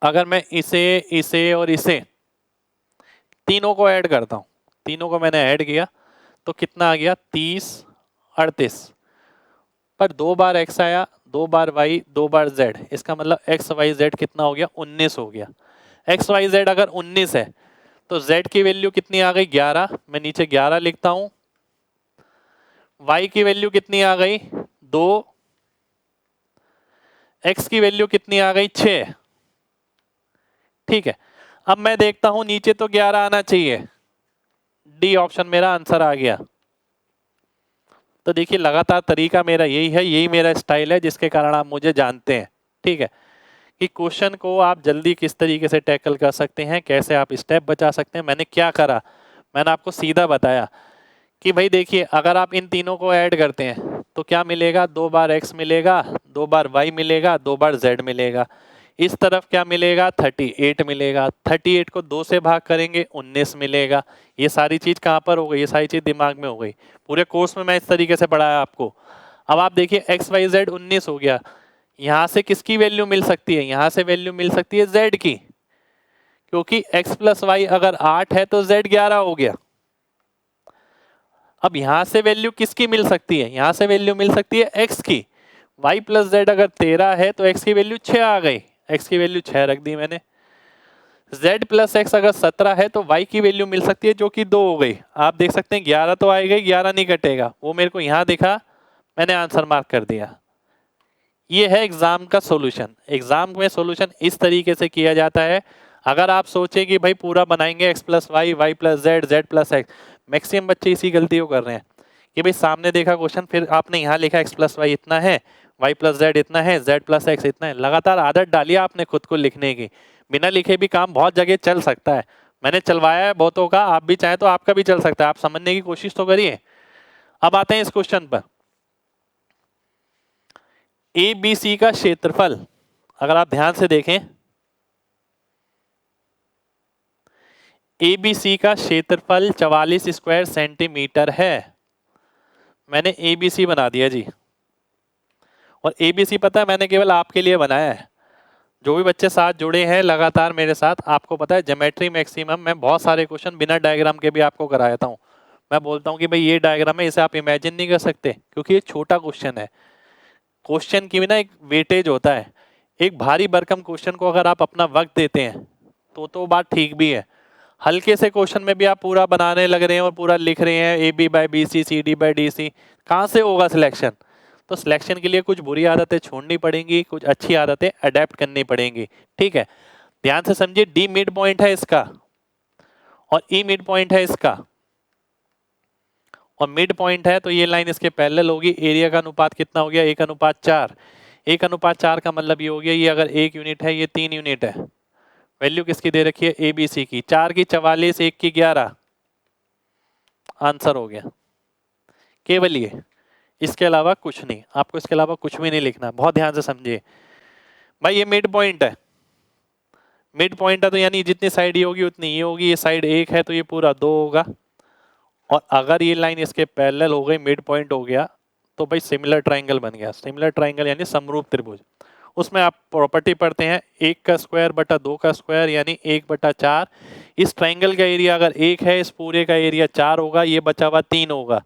अगर मैं इसे इसे और इसे तीनों को ऐड करता हूं, तीनों को मैंने ऐड किया तो कितना आ गया? 30 38। पर 2 बार x आया, 2 बार y, 2 बार z, इसका मतलब x y z कितना हो गया? 19 हो गया। x y z अगर 19 है तो z की वैल्यू कितनी आ गई? 11। मैं नीचे 11 लिखता हूं। y की वैल्यू कितनी आ गई? 2। x की वैल्यू कितनी आ गई? 6। ठीक है, अब मैं देखता हूं नीचे तो 11 आना चाहिए, डी ऑप्शन मेरा आंसर आ गया। तो देखिए लगातार तरीका मेरा यही है, यही मेरा स्टाइल है, जिसके कारण आप मुझे जानते हैं। ठीक है, कि क्वेश्चन को आप जल्दी किस तरीके से टैकल कर सकते हैं, कैसे आप स्टेप बचा सकते हैं। मैंने क्या करा, मैंने आपको सीधा बताया कि भाई देखिए अगर आप इन तीनों को ऐड करते हैं तो क्या मिलेगा? 2 बार x मिलेगा, 2 बार y मिलेगा, 2 बार z मिलेगा। इस तरफ क्या मिलेगा? 38 मिलेगा। 38 को 2 से भाग करेंगे, 19 मिलेगा। ये सारी चीज कहाँ पर हो गई? ये सारी चीज दिमाग में हो गई। पूरे कोर्स में मैं इस तरीके से पढ़ाया आपको। अब आप देखिए x y z 19 हो गया। यहाँ से किसकी वैल्यू मिल सकती है? यहाँ से वैल्यू मिल सकती है z की, क्योंकि x प्लस वाई अगर 8 है तो z 11 हो गया। अब यहां से वैल्यू किसकी मिल सकती है? यहां से वैल्यू मिल सकती है x की। y प्लस जेड अगर 13 है तो x की वैल्यू 6 आ गई, x की वैल्यू 6 रख दी मैंने। z प्लस x अगर 17 है तो y की वैल्यू मिल सकती है जो कि 2 हो गई। आप देख सकते हैं 11 तो आएगा, 11 नहीं कटेगा, वो मेरे को यहाँ दिखा, मैंने आंसर मार्क कर दिया। ये है एग्जाम का सॉल्यूशन। एग्जाम में सॉल्यूशन इस तरीके से किया जाता है। अगर आप सोचें कि भाई पूरा बनाएंगे x plus Y, Y plus Z, Z plus X, maximum बच्चे इसी गलती को कर रहे हैं कि भाई सामने देखा क्वेश्चन, फिर आपने यहाँ लिखा x प्लस वाई इतना है, y प्लस जेड इतना है, z प्लस एक्स इतना है। लगातार आदत डाली आपने खुद को लिखने की। बिना लिखे भी काम बहुत जगह चल सकता है, मैंने चलवाया है बहुतों का, आप भी चाहें तो आपका भी चल सकता है। आप समझने की कोशिश तो करिए। अब आते हैं इस क्वेश्चन पर। ए बी सी का क्षेत्रफल अगर आप ध्यान से देखें, ए बी सी का क्षेत्रफल 44 स्क्वायर सेंटीमीटर है। मैंने ए बी सी बना दिया जी। और ए बी सी पता है मैंने केवल आपके लिए बनाया है। जो भी बच्चे साथ जुड़े हैं लगातार मेरे साथ, आपको पता है ज्योमेट्री मैक्सिमम में बहुत सारे क्वेश्चन बिना डायग्राम के भी आपको कराता हूँ। मैं बोलता हूँ कि भाई ये डायग्राम है, इसे आप इमेजिन नहीं कर सकते क्योंकि ये छोटा क्वेश्चन है। क्वेश्चन की भी ना एक वेटेज होता है। एक भारी भरकम क्वेश्चन को अगर आप अपना वक्त देते हैं तो बात ठीक भी है। हल्के से क्वेश्चन में भी आप पूरा बनाने लग रहे हैं और पूरा लिख रहे हैं A B by B C D by D C, कहाँ से होगा सिलेक्शन? तो सिलेक्शन के लिए कुछ बुरी आदतें छोड़नी पड़ेंगी, कुछ अच्छी आदतें अडेप्ट करनी पड़ेंगी। ठीक है, ध्यान से समझिए। डी मिड पॉइंट है इसका और ई मिड पॉइंट है इसका, और मिड पॉइंट है तो ये लाइन इसके पैरेलल होगी। एरिया का अनुपात कितना हो गया? 1:4। 1:4 का मतलब ये हो गया, ये अगर 1 यूनिट है, ये 3 यूनिट है। वैल्यू किसकी दे रखी है? ए बी सी की। 4 की 44, 1 की 11, आंसर हो गया। केवल ये, इसके अलावा कुछ नहीं। आपको इसके अलावा कुछ भी नहीं लिखना। बहुत ध्यान से समझिए भाई, ये मिड पॉइंट है। मिड पॉइंट है तो यानी जितनी साइड ये होगी उतनी ये होगी। ये साइड 1 है तो ये पूरा 2 होगा। और अगर ये लाइन इसके पैरेलल हो गई, मिड पॉइंट हो गया, तो भाई सिमिलर ट्राइंगल बन गया। सिमिलर ट्राइंगल यानी समरूप त्रिभुज। उसमें आप प्रॉपर्टी पढ़ते हैं 1 का स्क्वायर बटा 2 का स्क्वायर यानी 1/4। इस ट्राइंगल का एरिया अगर 1 है, इस पूरे का एरिया 4 होगा, ये बचा हुआ 3 होगा।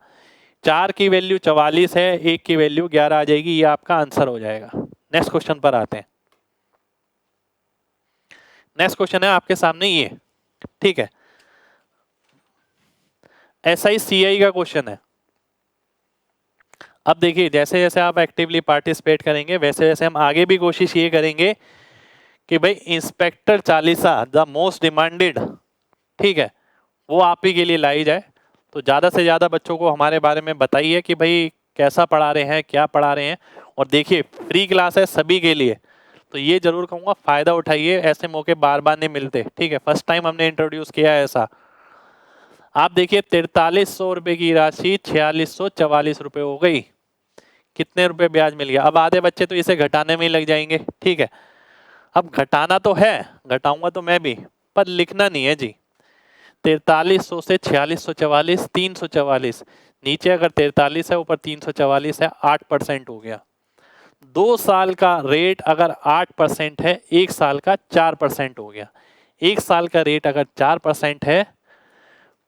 4 की वैल्यू 44 है, 1 की वैल्यू 11 आ जाएगी। ये आपका आंसर हो जाएगा। नेक्स्ट क्वेश्चन पर आते हैं। नेक्स्ट क्वेश्चन है आपके सामने ये। ठीक है, SI CI का क्वेश्चन है। अब देखिए, जैसे जैसे आप एक्टिवली पार्टिसिपेट करेंगे वैसे वैसे हम आगे भी कोशिश ये करेंगे कि भाई inspector Chalisa the most demanded, ठीक है, वो आप ही के लिए लाई जाए। तो ज़्यादा से ज़्यादा बच्चों को हमारे बारे में बताइए कि भाई कैसा पढ़ा रहे हैं, क्या पढ़ा रहे हैं। और देखिए फ्री क्लास है सभी के लिए, तो ये जरूर कहूँगा फ़ायदा उठाइए। ऐसे मौके बार बार नहीं मिलते। ठीक है, फर्स्ट टाइम हमने इंट्रोड्यूस किया है ऐसा। आप देखिए 4300 रुपये की राशि 4644 रुपये हो गई। कितने रुपए ब्याज मिल गया? अब आधे बच्चे तो इसे घटाने में ही लग जाएंगे। ठीक है, अब घटाना तो है, घटाऊंगा तो मैं भी, पर लिखना नहीं है जी। 4300 से 4644, 344, नीचे अगर 43 है ऊपर 344 है, 8% हो गया। 2 साल का रेट अगर 8% है, 1 साल का 4% हो गया। 1 साल का रेट अगर 4% है,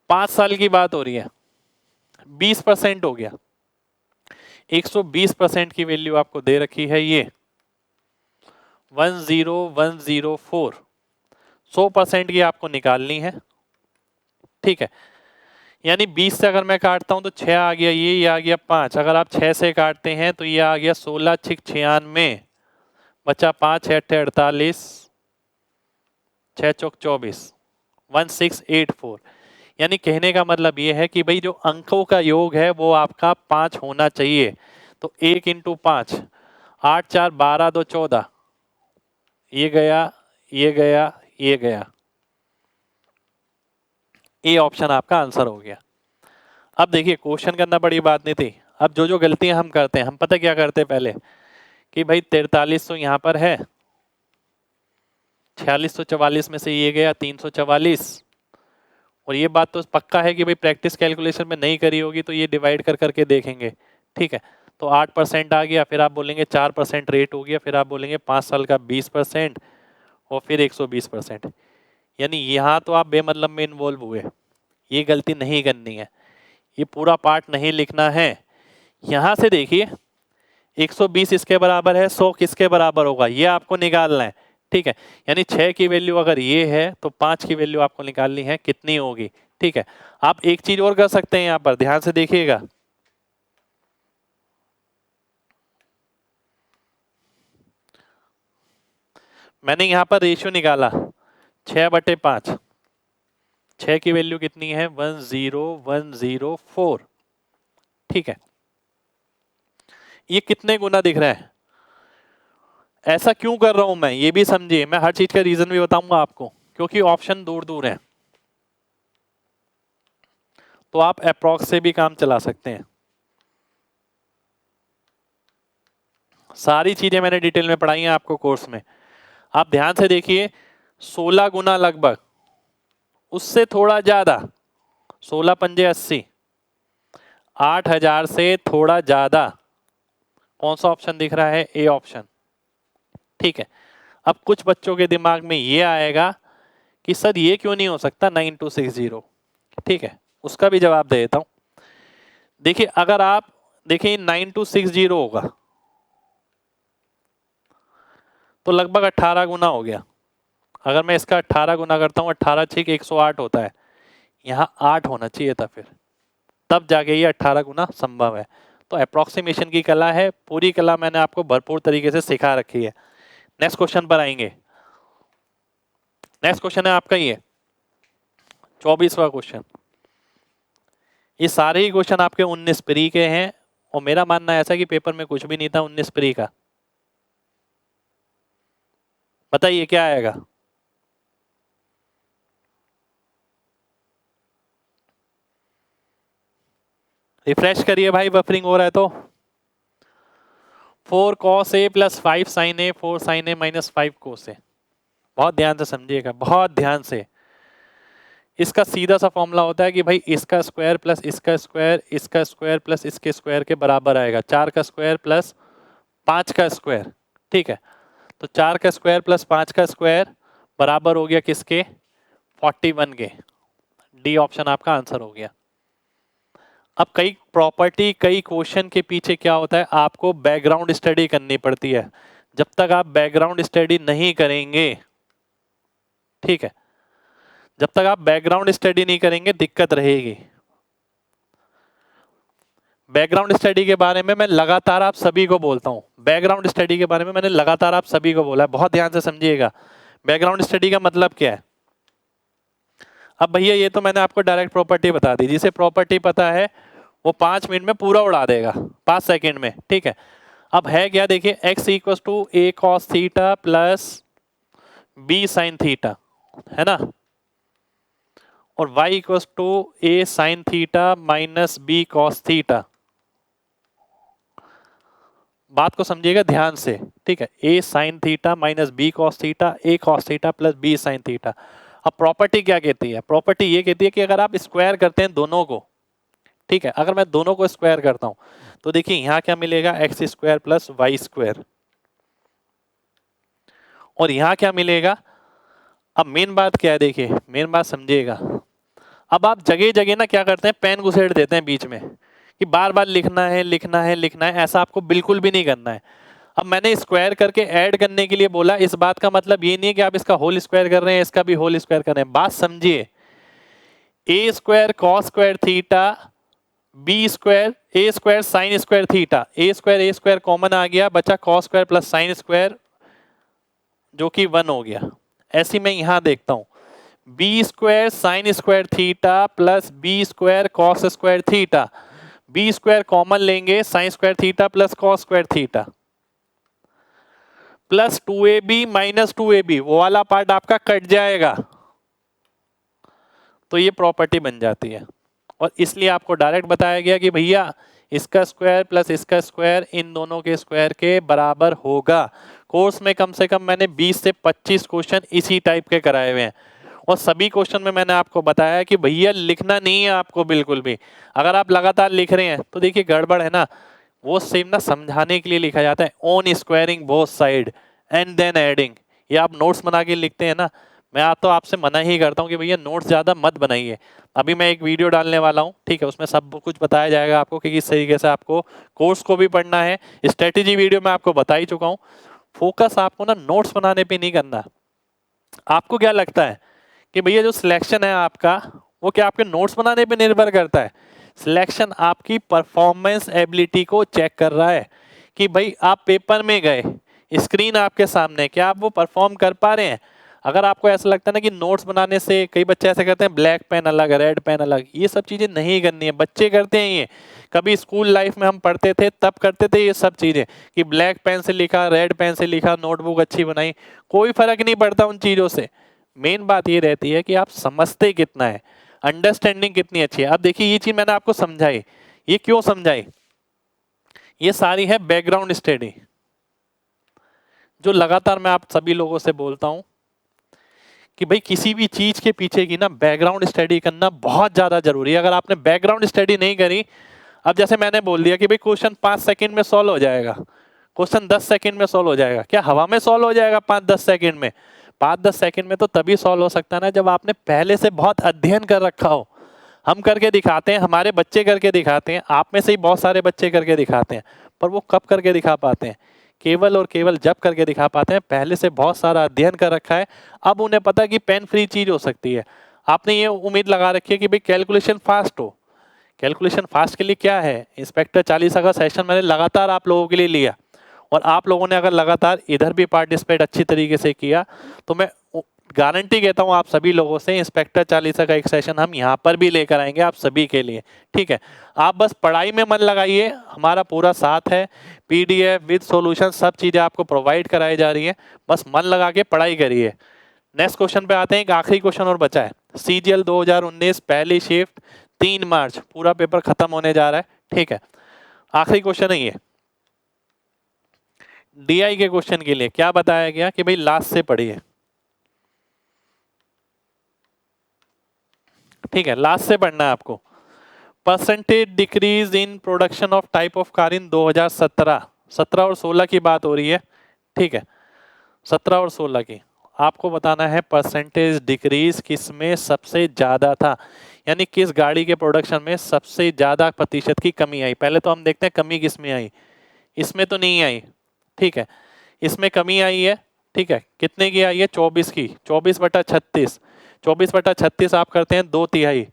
5 साल की बात हो रही है, 20% हो गया। 120% की वैल्यू आपको दे रखी है ये 10104। 100% की आपको निकालनी है। ठीक है, यानी 20 से अगर मैं काटता हूं तो 6 आ गया, ये आ गया 5। अगर आप 6 से काटते हैं तो ये आ गया 16 6 96, बचा 5 6 48, 6 चौक 24, 1684। यानी कहने का मतलब ये है कि भाई जो अंकों का योग है वो आपका 5 होना चाहिए। तो 1 × 5, 8 4 12 2 14, ये गया, ये गया, ये गया। ए ऑप्शन आपका आंसर हो गया। अब देखिए क्वेश्चन करना बड़ी बात नहीं थी। अब जो जो गलतियां हम करते हैं, हम पता क्या करते हैं पहले कि भाई 4300 यहाँ पर है, 4644 में से ये गया 344। और ये बात तो पक्का है कि भाई प्रैक्टिस कैलकुलेशन में नहीं करी होगी तो ये डिवाइड कर करके देखेंगे। ठीक है, तो 8% आ गया, फिर आप बोलेंगे 4% रेट हो गया, फिर आप बोलेंगे 5 साल का 20% और फिर 120%। यानी यहाँ तो आप बेमतलब में इन्वॉल्व हुए। ये गलती नहीं करनी है, ये पूरा पार्ट नहीं लिखना है। यहाँ से देखिए 120 इसके बराबर है, 100 किसके बराबर होगा ये आपको निकालना है। ठीक है, यानी 6 की वैल्यू अगर ये है तो 5 की वैल्यू आपको निकालनी है, कितनी होगी। ठीक है, आप एक चीज और कर सकते हैं, यहाँ पर ध्यान से देखिएगा। मैंने यहाँ पर रेशियो निकाला 6/5। 6 की वैल्यू कितनी है? 10104। ठीक है, ये कितने गुना दिख रहा है? ऐसा क्यों कर रहा हूं मैं, ये भी समझिए, मैं हर चीज का रीजन भी बताऊंगा आपको, क्योंकि ऑप्शन दूर दूर है, तो आप अप्रॉक्स से भी काम चला सकते हैं। सारी चीजें मैंने डिटेल में पढ़ाई हैं आपको कोर्स में, आप ध्यान से देखिए। 16 गुना लगभग, उससे थोड़ा ज्यादा, 16 पंजे 80, 8000 से थोड़ा ज्यादा, कौन सा ऑप्शन दिख रहा है? A option. ठीक है, अब कुछ बच्चों के दिमाग में ये आएगा कि सर ये क्यों नहीं हो सकता 9260। ठीक है, उसका भी जवाब दे देता हूं। देखिए अगर आप देखिए 9260 होगा तो लगभग 18 गुना हो गया। अगर मैं इसका 18 गुना करता हूँ, 18 6 108 होता है, यहाँ 8 होना चाहिए था फिर, तब जाके ये 18 गुना संभव है। तो अप्रोक्सीमेशन की कला है, पूरी कला मैंने आपको भरपूर तरीके से सिखा रखी है। नेक्स्ट क्वेश्चन पर आएंगे। नेक्स्ट क्वेश्चन है आपका ये 24वां क्वेश्चन। ये सारे ही क्वेश्चन आपके 19 प्री के हैं, और मेरा मानना ऐसा कि पेपर में कुछ भी नहीं था 19 प्री का। बताइए क्या आएगा? रिफ्रेश करिए भाई, बफरिंग हो रहा है तो। 4 cos a plus 5 sin a, 4 sin a minus 5 cos a। बहुत ध्यान से समझिएगा, बहुत ध्यान से। इसका सीधा सा फॉर्मूला होता है कि भाई इसका स्क्वायर प्लस इसका स्क्वायर, इसका स्क्वायर प्लस इसके स्क्वायर के बराबर आएगा। 4 का स्क्वायर प्लस 5 का स्क्वायर। ठीक है, तो 4 का स्क्वायर प्लस 5 का स्क्वायर बराबर हो गया किसके? 41 के। डी ऑप्शन आपका आंसर हो गया। अब कई प्रॉपर्टी, कई क्वेश्चन के पीछे क्या होता है, आपको बैकग्राउंड स्टडी करनी पड़ती है। जब तक आप बैकग्राउंड स्टडी नहीं करेंगे, ठीक है, जब तक आप बैकग्राउंड स्टडी नहीं करेंगे दिक्कत रहेगी। बैकग्राउंड स्टडी के बारे में मैं लगातार आप सभी को बोलता हूं, बैकग्राउंड स्टडी के बारे में मैंने लगातार आप सभी को बोला है, बहुत ध्यान से समझिएगा। बैकग्राउंड स्टडी का मतलब क्या है? अब भैया ये तो मैंने आपको डायरेक्ट प्रॉपर्टी बता दी, जिसे प्रॉपर्टी पता है वो 5 मिनट में पूरा उड़ा देगा, 5 सेकेंड में। ठीक है, अब है क्या, देखिए x equal to a cos theta plus b sin theta, है ना, और y equal to a sin theta minus b cos theta. बात को समझिएगा ध्यान से, ठीक है, a sin theta minus b cos theta, a cos theta plus b sin theta. अब प्रॉपर्टी क्या कहती है? प्रॉपर्टी ये कहती है कि अगर आप स्क्वायर करते हैं दोनों को, ठीक है, अगर मैं दोनों को स्क्वायर करता हूं तो देखिए यहां क्या मिलेगा, X square plus Y square, और यहां क्या मिलेगा। अब मेन बात क्या है, देखिए मेन बात समझिएगा। अब आप जगह जगह ना क्या करते हैं, पेन घुसेड़ देते हैं बीच में कि बार बार लिखना है लिखना है लिखना है, ऐसा आपको बिल्कुल भी नहीं करना है। अब मैंने स्क्वायर करके ऐड करने के लिए बोला, इस बात का मतलब ये नहीं है कि आप इसका होल स्क्वायर कर रहे हैं, इसका भी होल स्क्वायर कर रहे हैं। बात समझिए, A square cos square theta, B square A square sine square theta, A square common आ गया, बचा cos square plus sine square जो कि 1 हो गया। ऐसी मैं यहां देखता हूं, B square sine square theta plus B square cos square theta, B square common लेंगे, sine square theta plus cos square theta plus 2ab minus 2ab, वो वाला पार्ट आपका कट जाएगा, तो ये प्रॉपर्टी बन जाती है। और इसलिए आपको डायरेक्ट बताया गया कि भैया इसका स्क्वायर प्लस इसका स्क्वायर इन दोनों के स्क्वायर के बराबर होगा। कोर्स में कम से कम मैंने 20 से 25 क्वेश्चन इसी टाइप के कराए हुए हैं, और सभी क्वेश्चन में मैंने आपको बताया कि भैया लिखना नहीं है आपको बिल्कुल भी। अगर आप लगातार लिख रहे हैं तो देखिए गड़बड़ है ना, वो सेम ना समझाने के लिए लिखा जाता है, on squaring both side and then adding. ये आप नोट्स बना के लिखते हैं ना, मैं तो आपसे मना ही करता हूँ कि भैया नोट्स ज़्यादा मत बनाइए। अभी मैं एक वीडियो डालने वाला हूँ, ठीक है, उसमें सब कुछ बताया जाएगा आपको कि किस तरीके से आपको कोर्स को भी पढ़ना है। स्ट्रेटेजी वीडियो में आपको बता ही चुका हूँ। फोकस आपको ना नोट्स बनाने पे नहीं करना। आपको क्या लगता है कि भैया जो सिलेक्शन है आपका वो क्या आपके नोट्स बनाने पे निर्भर करता है? सिलेक्शन आपकी परफॉर्मेंस एबिलिटी को चेक कर रहा है कि भाई आप पेपर में गए, स्क्रीन आपके सामने, क्या आप वो परफॉर्म कर पा रहे हैं? अगर आपको ऐसा लगता है ना कि नोट्स बनाने से, कई बच्चे ऐसे करते हैं ब्लैक पेन अलग रेड पेन अलग, ये सब चीजें नहीं करनी है। बच्चे करते हैं ये, कभी स्कूल लाइफ में हम पढ़ते थे तब करते थे ये सब चीजें, कि ब्लैक पेन से लिखा, रेड पेन से लिखा, नोटबुक अच्छी बनाई, कोई फर्क नहीं पड़ता उन चीजों से। मेन बात ये रहती है कि आप समझते कितना है, अंडरस्टैंडिंग कितनी अच्छी है। अब देखिए ये चीज मैंने आपको समझाई, ये क्यों समझाई, ये सारी है बैकग्राउंड स्टडी, जो लगातार मैं आप सभी लोगों से बोलता हूं कि भाई किसी भी चीज के पीछे की ना बैकग्राउंड स्टडी करना बहुत ज्यादा जरूरी है। अगर आपने बैकग्राउंड स्टडी नहीं करी, अब जैसे मैंने बोल दिया कि भाई क्वेश्चन 5 सेकंड में सॉल्व हो जाएगा, क्वेश्चन 10 सेकंड में सॉल्व हो जाएगा, क्या हवा में सॉल्व हो जाएगा 5-10 सेकंड में? 5-10 सेकंड में तो तभी सॉल्व हो सकता है ना जब आपने पहले से बहुत अध्ययन कर रखा हो। हम करके दिखाते हैं, हमारे बच्चे करके दिखाते हैं, आप में से ही बहुत सारे बच्चे करके दिखाते हैं, पर वो कब करके दिखा पाते हैं? केवल और केवल जब करके दिखा पाते हैं पहले से बहुत सारा अध्ययन कर रखा है। अब उन्हें पता है कि पेन फ्री चीज हो सकती है। आपने ये उम्मीद लगा रखी है कि भाई कैलकुलेशन फास्ट हो। कैलकुलेशन फास्ट के लिए क्या है, इंस्पेक्टर चालीसा का सेशन मैंने लगातार आप लोगों के लिए लिया, और आप लोगों ने अगर लगातार इधर भी पार्टिसिपेट अच्छी तरीके से किया तो मैं गारंटी कहता हूं आप सभी लोगों से, इंस्पेक्टर चालीसा का एक सेशन हम यहाँ पर भी लेकर आएंगे आप सभी के लिए। ठीक है, आप बस पढ़ाई में मन लगाइए, हमारा पूरा साथ है, पीडीएफ विद सॉल्यूशन सब चीजें आपको प्रोवाइड कराई जा रही है, बस मन लगा के पढ़ाई करिए। नेक्स्ट क्वेश्चन पे आते हैं, एक आखिरी क्वेश्चन और बचा है। सीजीएल 2019 पहली शिफ्ट 3 मार्च, पूरा पेपर खत्म होने जा रहा है। ठीक है, आखिरी क्वेश्चन है ये। डीआई के क्वेश्चन के लिए क्या बताया गया कि भाई लास्ट से पढ़िए। ठीक है, लास्ट से पढ़ना है आपको। Percentage decrease in production of type of car in 2017, 17 और 16 की बात हो रही है। ठीक है, 17 और 16 की आपको बताना है परसेंटेज डिक्रीज किस में सबसे ज्यादा था, यानी किस गाड़ी के प्रोडक्शन में सबसे ज्यादा प्रतिशत की कमी आई। पहले तो हम देखते हैं कमी किस में आई, इसमें तो नहीं आई। ठीक है, इसमें कमी आई है। ठीक है, कितने की आई है? 24 की, 24/36, 24/36 आप करते हैं 2/3,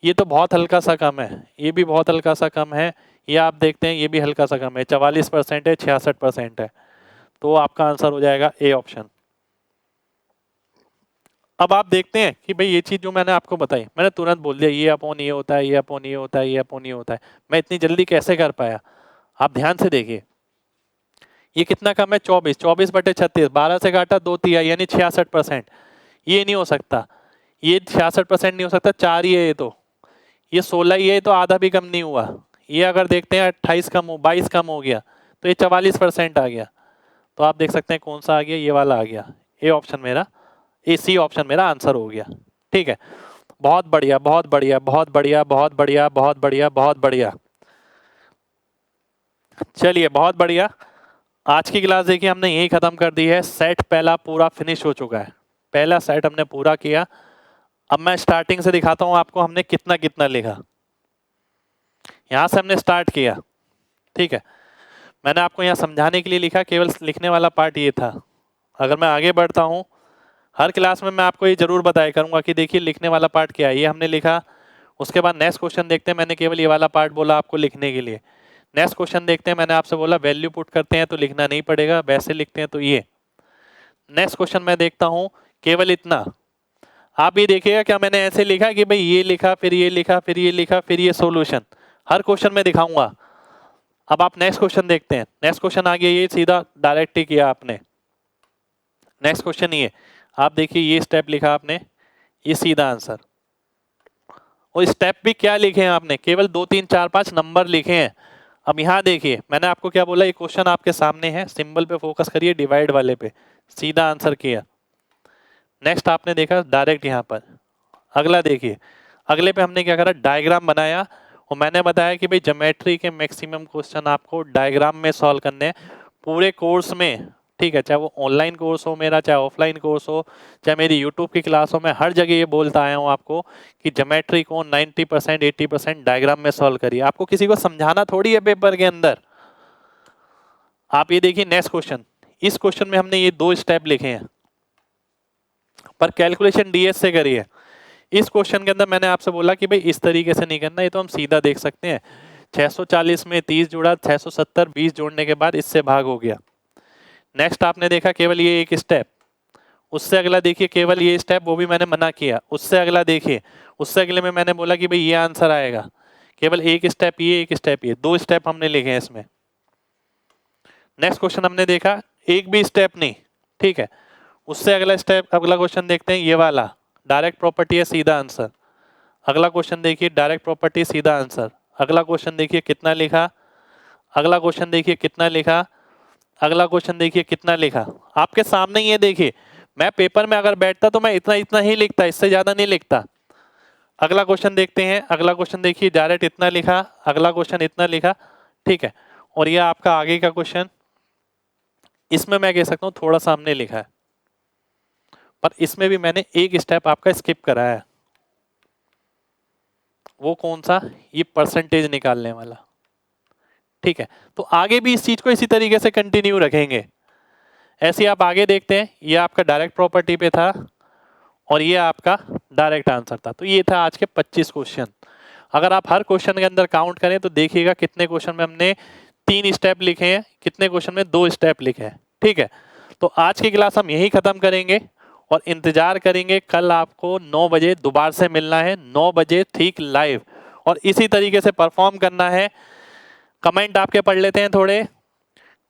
ये तो बहुत हल्का सा कम है, ये भी बहुत हल्का सा कम है, ये आप देखते हैं ये भी हल्का सा कम है, 44% है, 66% है, तो आपका आंसर हो जाएगा ए ऑप्शन। अब आप देखते हैं कि भाई ये चीज जो मैंने आपको बताई, मैंने तुरंत बोल दिया ये अपॉन ये होता है, ये अपॉन ये होता है, ये अपॉन ये होता है, मैं इतनी जल्दी कैसे कर पाया? आप ध्यान से देखिए, ये कितना कम है? 24, 24/36, 12 से काटा 2/3 यानी 66%। ये नहीं हो सकता, ये 66% नहीं हो सकता, 4 ही है ये तो, ये 16 ही है तो आधा भी कम नहीं हुआ। ये अगर देखते हैं 28 कम हो, 22 कम हो गया, तो ये 44% आ गया। तो आप देख सकते हैं कौन सा आ गया, ये वाला आ गया, ए ऑप्शन मेरा, ए सी ऑप्शन मेरा आंसर हो गया। ठीक है, बहुत बढ़िया बहुत बढ़िया बहुत बढ़िया बहुत बढ़िया बहुत बढ़िया बहुत बढ़िया। चलिए बहुत बढ़िया, आज की क्लास देखिए हमने यही खत्म कर दी है। सेट पहला पूरा फिनिश हो चुका है, पहला सेट हमने पूरा किया। अब मैं स्टार्टिंग से दिखाता हूं आपको हमने कितना कितना लिखा। यहां से हमने स्टार्ट किया। ठीक है, मैंने आपको यहाँ समझाने के लिए लिखा, केवल लिखने वाला पार्ट ये था। अगर मैं आगे बढ़ता हूँ, हर क्लास में मैं आपको ये जरूर बताया करूंगा कि देखिए लिखने वाला पार्ट क्या है, ये हमने लिखा। उसके बाद नेक्स्ट क्वेश्चन देखते हैं, मैंने केवल ये वाला पार्ट बोला आपको लिखने के लिए। नेक्स्ट क्वेश्चन देखते हैं, मैंने आपसे बोला वैल्यू पुट करते हैं तो लिखना नहीं पड़ेगा, वैसे लिखते हैं तो ये। नेक्स्ट क्वेश्चन मैं देखता हूँ केवल इतना, आप ये देखिएगा क्या मैंने ऐसे लिखा कि भाई ये लिखा फिर ये लिखा फिर ये लिखा फिर ये सॉल्यूशन, हर क्वेश्चन में दिखाऊंगा। अब आप नेक्स्ट क्वेश्चन देखते हैं, नेक्स्ट क्वेश्चन आ गया, ये सीधा डायरेक्ट ही किया आपने। नेक्स्ट क्वेश्चन ये, आप देखिए ये स्टेप लिखा आपने, ये सीधा आंसर। और स्टेप भी क्या लिखे हैं आपने, केवल 2 3 4 5 नंबर लिखे हैं। अब यहाँ देखिए मैंने आपको क्या बोला, ये क्वेश्चन आपके सामने है, सिंबल पे फोकस करिए, डिवाइड वाले पे, सीधा आंसर किया। नेक्स्ट आपने देखा डायरेक्ट यहाँ पर। अगला देखिए, अगले पे हमने क्या करा, डायग्राम बनाया, और मैंने बताया कि भाई ज्योमेट्री के मैक्सिमम क्वेश्चन आपको डायग्राम में सॉल्व करने हैं पूरे कोर्स में। ठीक है, चाहे वो ऑनलाइन कोर्स हो मेरा, चाहे ऑफलाइन कोर्स हो, चाहे मेरी यूट्यूब की क्लास हो, मैं हर जगह ये बोलता आया हूँ आपको कि ज्योमेट्री को 90% 80% डायग्राम में सॉल्व करिए। आपको किसी को समझाना थोड़ी है पेपर के अंदर। आप ये देखिए नेक्स्ट क्वेश्चन, इस क्वेश्चन में हमने ये 2 स्टेप लिखे हैं, पर कैलकुलेशन डीएस से करिए। इस क्वेश्चन के अंदर मैंने आपसे बोला कि भाई इस तरीके से नहीं करना, ये तो हम सीधा देख सकते हैं, 640 में 30 जोड़ा, 670 20 जोड़ने के बाद इससे भाग हो गया। नेक्स्ट आपने देखा केवल ये एक स्टेप, उससे अगला देखिए केवल ये स्टेप, वो भी मैंने मना किया। उससे अगला देखिए, उससे अगले में मैंने बोला कि भाई ये आंसर आएगा। केवल एक स्टेप ये, एक स्टेप ये, 2 स्टेप हमने लिखे हैं इसमें। नेक्स्ट क्वेश्चन हमने देखा, एक भी स्टेप नहीं, ठीक है। उससे अगला स्टेप, अगला क्वेश्चन देखते हैं, ये वाला डायरेक्ट प्रॉपर्टी है, सीधा आंसर। अगला क्वेश्चन देखिए, डायरेक्ट प्रॉपर्टी सीधा आंसर। अगला क्वेश्चन देखिए कितना लिखा, अगला क्वेश्चन देखिए कितना लिखा, अगला क्वेश्चन देखिए कितना लिखा। आपके सामने ये देखिए, मैं पेपर में अगर बैठता तो मैं इतना इतना ही लिखता, इससे ज्यादा नहीं लिखता। अगला क्वेश्चन देखते हैं, अगला क्वेश्चन देखिए, डायरेक्ट इतना लिखा, अगला क्वेश्चन इतना लिखा, ठीक है। और ये आपका आगे का क्वेश्चन, इसमें मैं कह सकता हूँ थोड़ा सा हमने लिखा है, पर इसमें भी मैंने एक स्टेप आपका स्किप कराया है। वो कौन सा? ये परसेंटेज निकालने वाला, ठीक है। तो आगे भी इस चीज को इसी तरीके से कंटिन्यू रखेंगे। ऐसे आप आगे देखते हैं, ये आपका डायरेक्ट प्रॉपर्टी पे था और ये आपका डायरेक्ट आंसर था। तो ये था आज के 25 क्वेश्चन। अगर आप हर क्वेश्चन के अंदर काउंट करें तो देखिएगा कितने क्वेश्चन में हमने 3 स्टेप लिखे हैं, कितने क्वेश्चन में 2 स्टेप लिखे हैं, ठीक है। तो आज की क्लास हम यही खत्म करेंगे और इंतजार करेंगे कल आपको 9 बजे दोबारा से मिलना है, 9 बजे ठीक लाइव, और इसी तरीके से परफॉर्म करना है। कमेंट आपके पढ़ लेते हैं थोड़े।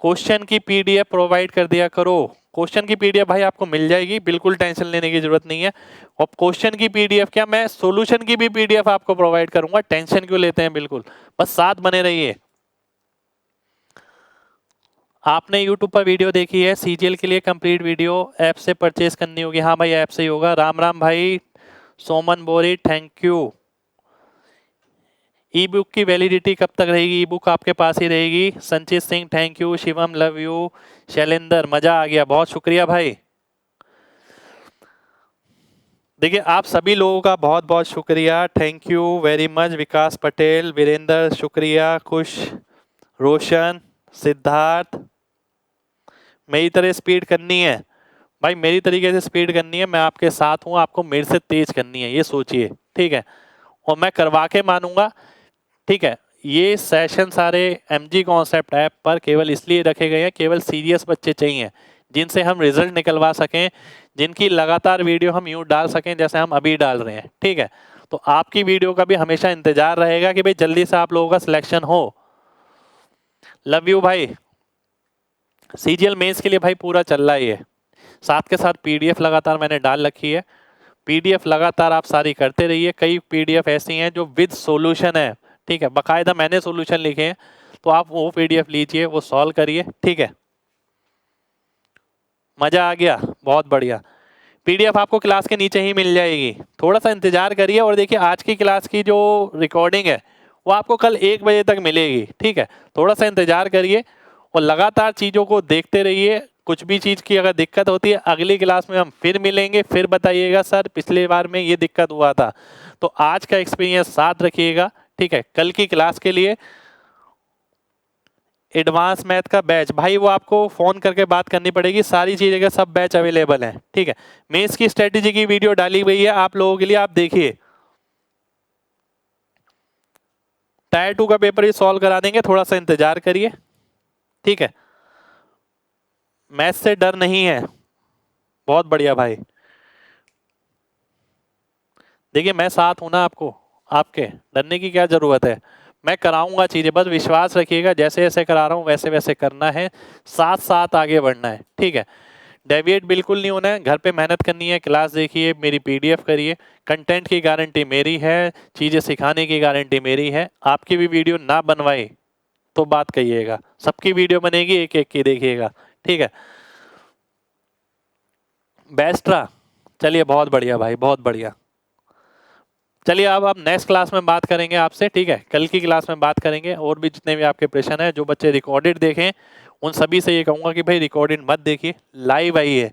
क्वेश्चन की पीडीएफ प्रोवाइड कर दिया करो। क्वेश्चन की पीडीएफ भाई आपको मिल जाएगी, बिल्कुल टेंशन लेने की जरूरत नहीं है। और क्वेश्चन की पीडीएफ क्या, मैं सॉल्यूशन की भी पीडीएफ आपको प्रोवाइड करूंगा, टेंशन क्यों लेते हैं, बिल्कुल बस साथ बने रहिए। आपने YouTube पर वीडियो देखी है, सीजीएल के लिए कंप्लीट वीडियो ऐप से परचेज करनी होगी। हाँ भाई ऐप से ही होगा। राम राम भाई सोमन बोरी, थैंक यू। ई बुक की वैलिडिटी कब तक रहेगी? ई बुक आपके पास ही रहेगी। संचित Singh thank you, Shivam love you, Shailendra मजा आ गया, बहुत शुक्रिया भाई। देखिए आप सभी लोगों का बहुत बहुत शुक्रिया, थैंक यू वेरी मच। विकास पटेल, वीरेंद्र शुक्रिया, खुश, रोशन, सिद्धार्थ। मेरी तरह स्पीड करनी है भाई, मेरी तरीके से स्पीड करनी है। मैं आपके साथ हूँ, आपको मेरे से तेज करनी है, ये सोचिए, ठीक है। और मैं करवा के मानूंगा, ठीक है। ये सेशन सारे एमजी कॉन्सेप्ट ऐप पर केवल इसलिए रखे गए हैं, केवल सीरियस बच्चे चाहिए जिनसे हम रिजल्ट निकलवा सकें, जिनकी लगातार वीडियो हम यूं डाल सकें जैसे हम अभी डाल रहे हैं, ठीक है। तो आपकी वीडियो का भी हमेशा इंतजार रहेगा कि भाई जल्दी से आप लोगों का सिलेक्शन हो। लव यू भाई। सीजीएल मेंस के लिए भाई पूरा चल रहा है, साथ के साथ पीडीएफ लगातार मैंने डाल रखी है। पीडीएफ लगातार आप सारी करते रहिए। कई पीडीएफ ऐसी हैं जो विद सॉल्यूशन है, ठीक है, बाकायदा मैंने सॉल्यूशन लिखे हैं, तो आप वो पीडीएफ लीजिए, वो सॉल्व करिए, ठीक है। मजा आ गया, बहुत बढ़िया। पीडीएफ आपको क्लास के नीचे ही मिल जाएगी, थोड़ा सा इंतजार करिए। और देखिए आज की क्लास की जो रिकॉर्डिंग है वो आपको कल 1 बजे तक मिलेगी, ठीक है। थोड़ा सा इंतजार करिए और लगातार चीज़ों को देखते रहिए। कुछ भी चीज़ की अगर दिक्कत होती है, अगली क्लास में हम फिर मिलेंगे, फिर बताइएगा सर पिछले बार में ये दिक्कत हुआ था। तो आज का एक्सपीरियंस साथ रखिएगा, ठीक है। कल की क्लास के लिए एडवांस मैथ का बैच भाई, वो आपको फोन करके बात करनी पड़ेगी, सारी चीजें का सब बैच अवेलेबल है, ठीक है। मेंस की स्ट्रेटेजी की वीडियो डाली हुई है आप लोगों के लिए, आप देखिए। टायर 2 का पेपर ही सॉल्व करा देंगे, थोड़ा सा इंतजार करिए, ठीक है। मैथ से डर नहीं है, बहुत बढ़िया भाई। देखिए मैं साथ हूं ना आपको, आपके डरने की क्या जरूरत है। मैं कराऊंगा चीजें, बस विश्वास रखिएगा, जैसे जैसे करा रहा हूँ वैसे वैसे करना है, साथ साथ आगे बढ़ना है, ठीक है। डेविएट बिल्कुल नहीं होना है, घर पे मेहनत करनी है, क्लास देखिए, मेरी पीडीएफ करिए। कंटेंट की गारंटी मेरी है, चीजें सिखाने की गारंटी मेरी है। आपकी भी वीडियो ना बनवाई तो बात कहिएगा, सबकी वीडियो बनेगी, एक एक की देखिएगा, ठीक है। बेस्ट रहा, चलिए बहुत बढ़िया भाई, बहुत बढ़िया। चलिए अब नेक्स्ट क्लास में बात करेंगे आपसे, ठीक है। कल की क्लास में बात करेंगे, और भी जितने भी आपके प्रश्न है, जो बच्चे रिकॉर्डेड देखें उन सभी से ये कहूँगा कि भाई रिकॉर्डेड मत देखिए, लाइव आइए।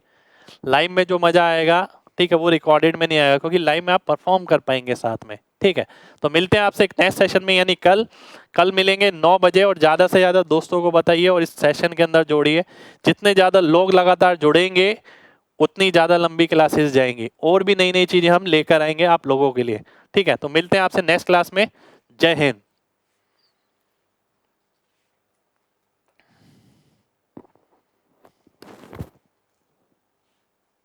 लाइव में जो मजा आएगा, ठीक है, वो रिकॉर्डेड में नहीं आएगा, क्योंकि लाइव में आप परफॉर्म कर पाएंगे साथ में, ठीक है। तो मिलते हैं आपसे एक नेक्स्ट सेशन में, यानी कल मिलेंगे 9 बजे। और ज़्यादा से ज़्यादा दोस्तों को बताइए और इस सेशन के अंदर जोड़िए। जितने ज़्यादा लोग लगातार जुड़ेंगे उतनी ज़्यादा लंबी क्लासेस जाएंगी, और भी नई नई चीज़ें हम लेकर आएंगे आप लोगों के लिए, ठीक है। तो मिलते हैं आपसे नेक्स्ट क्लास में। जय हिंद।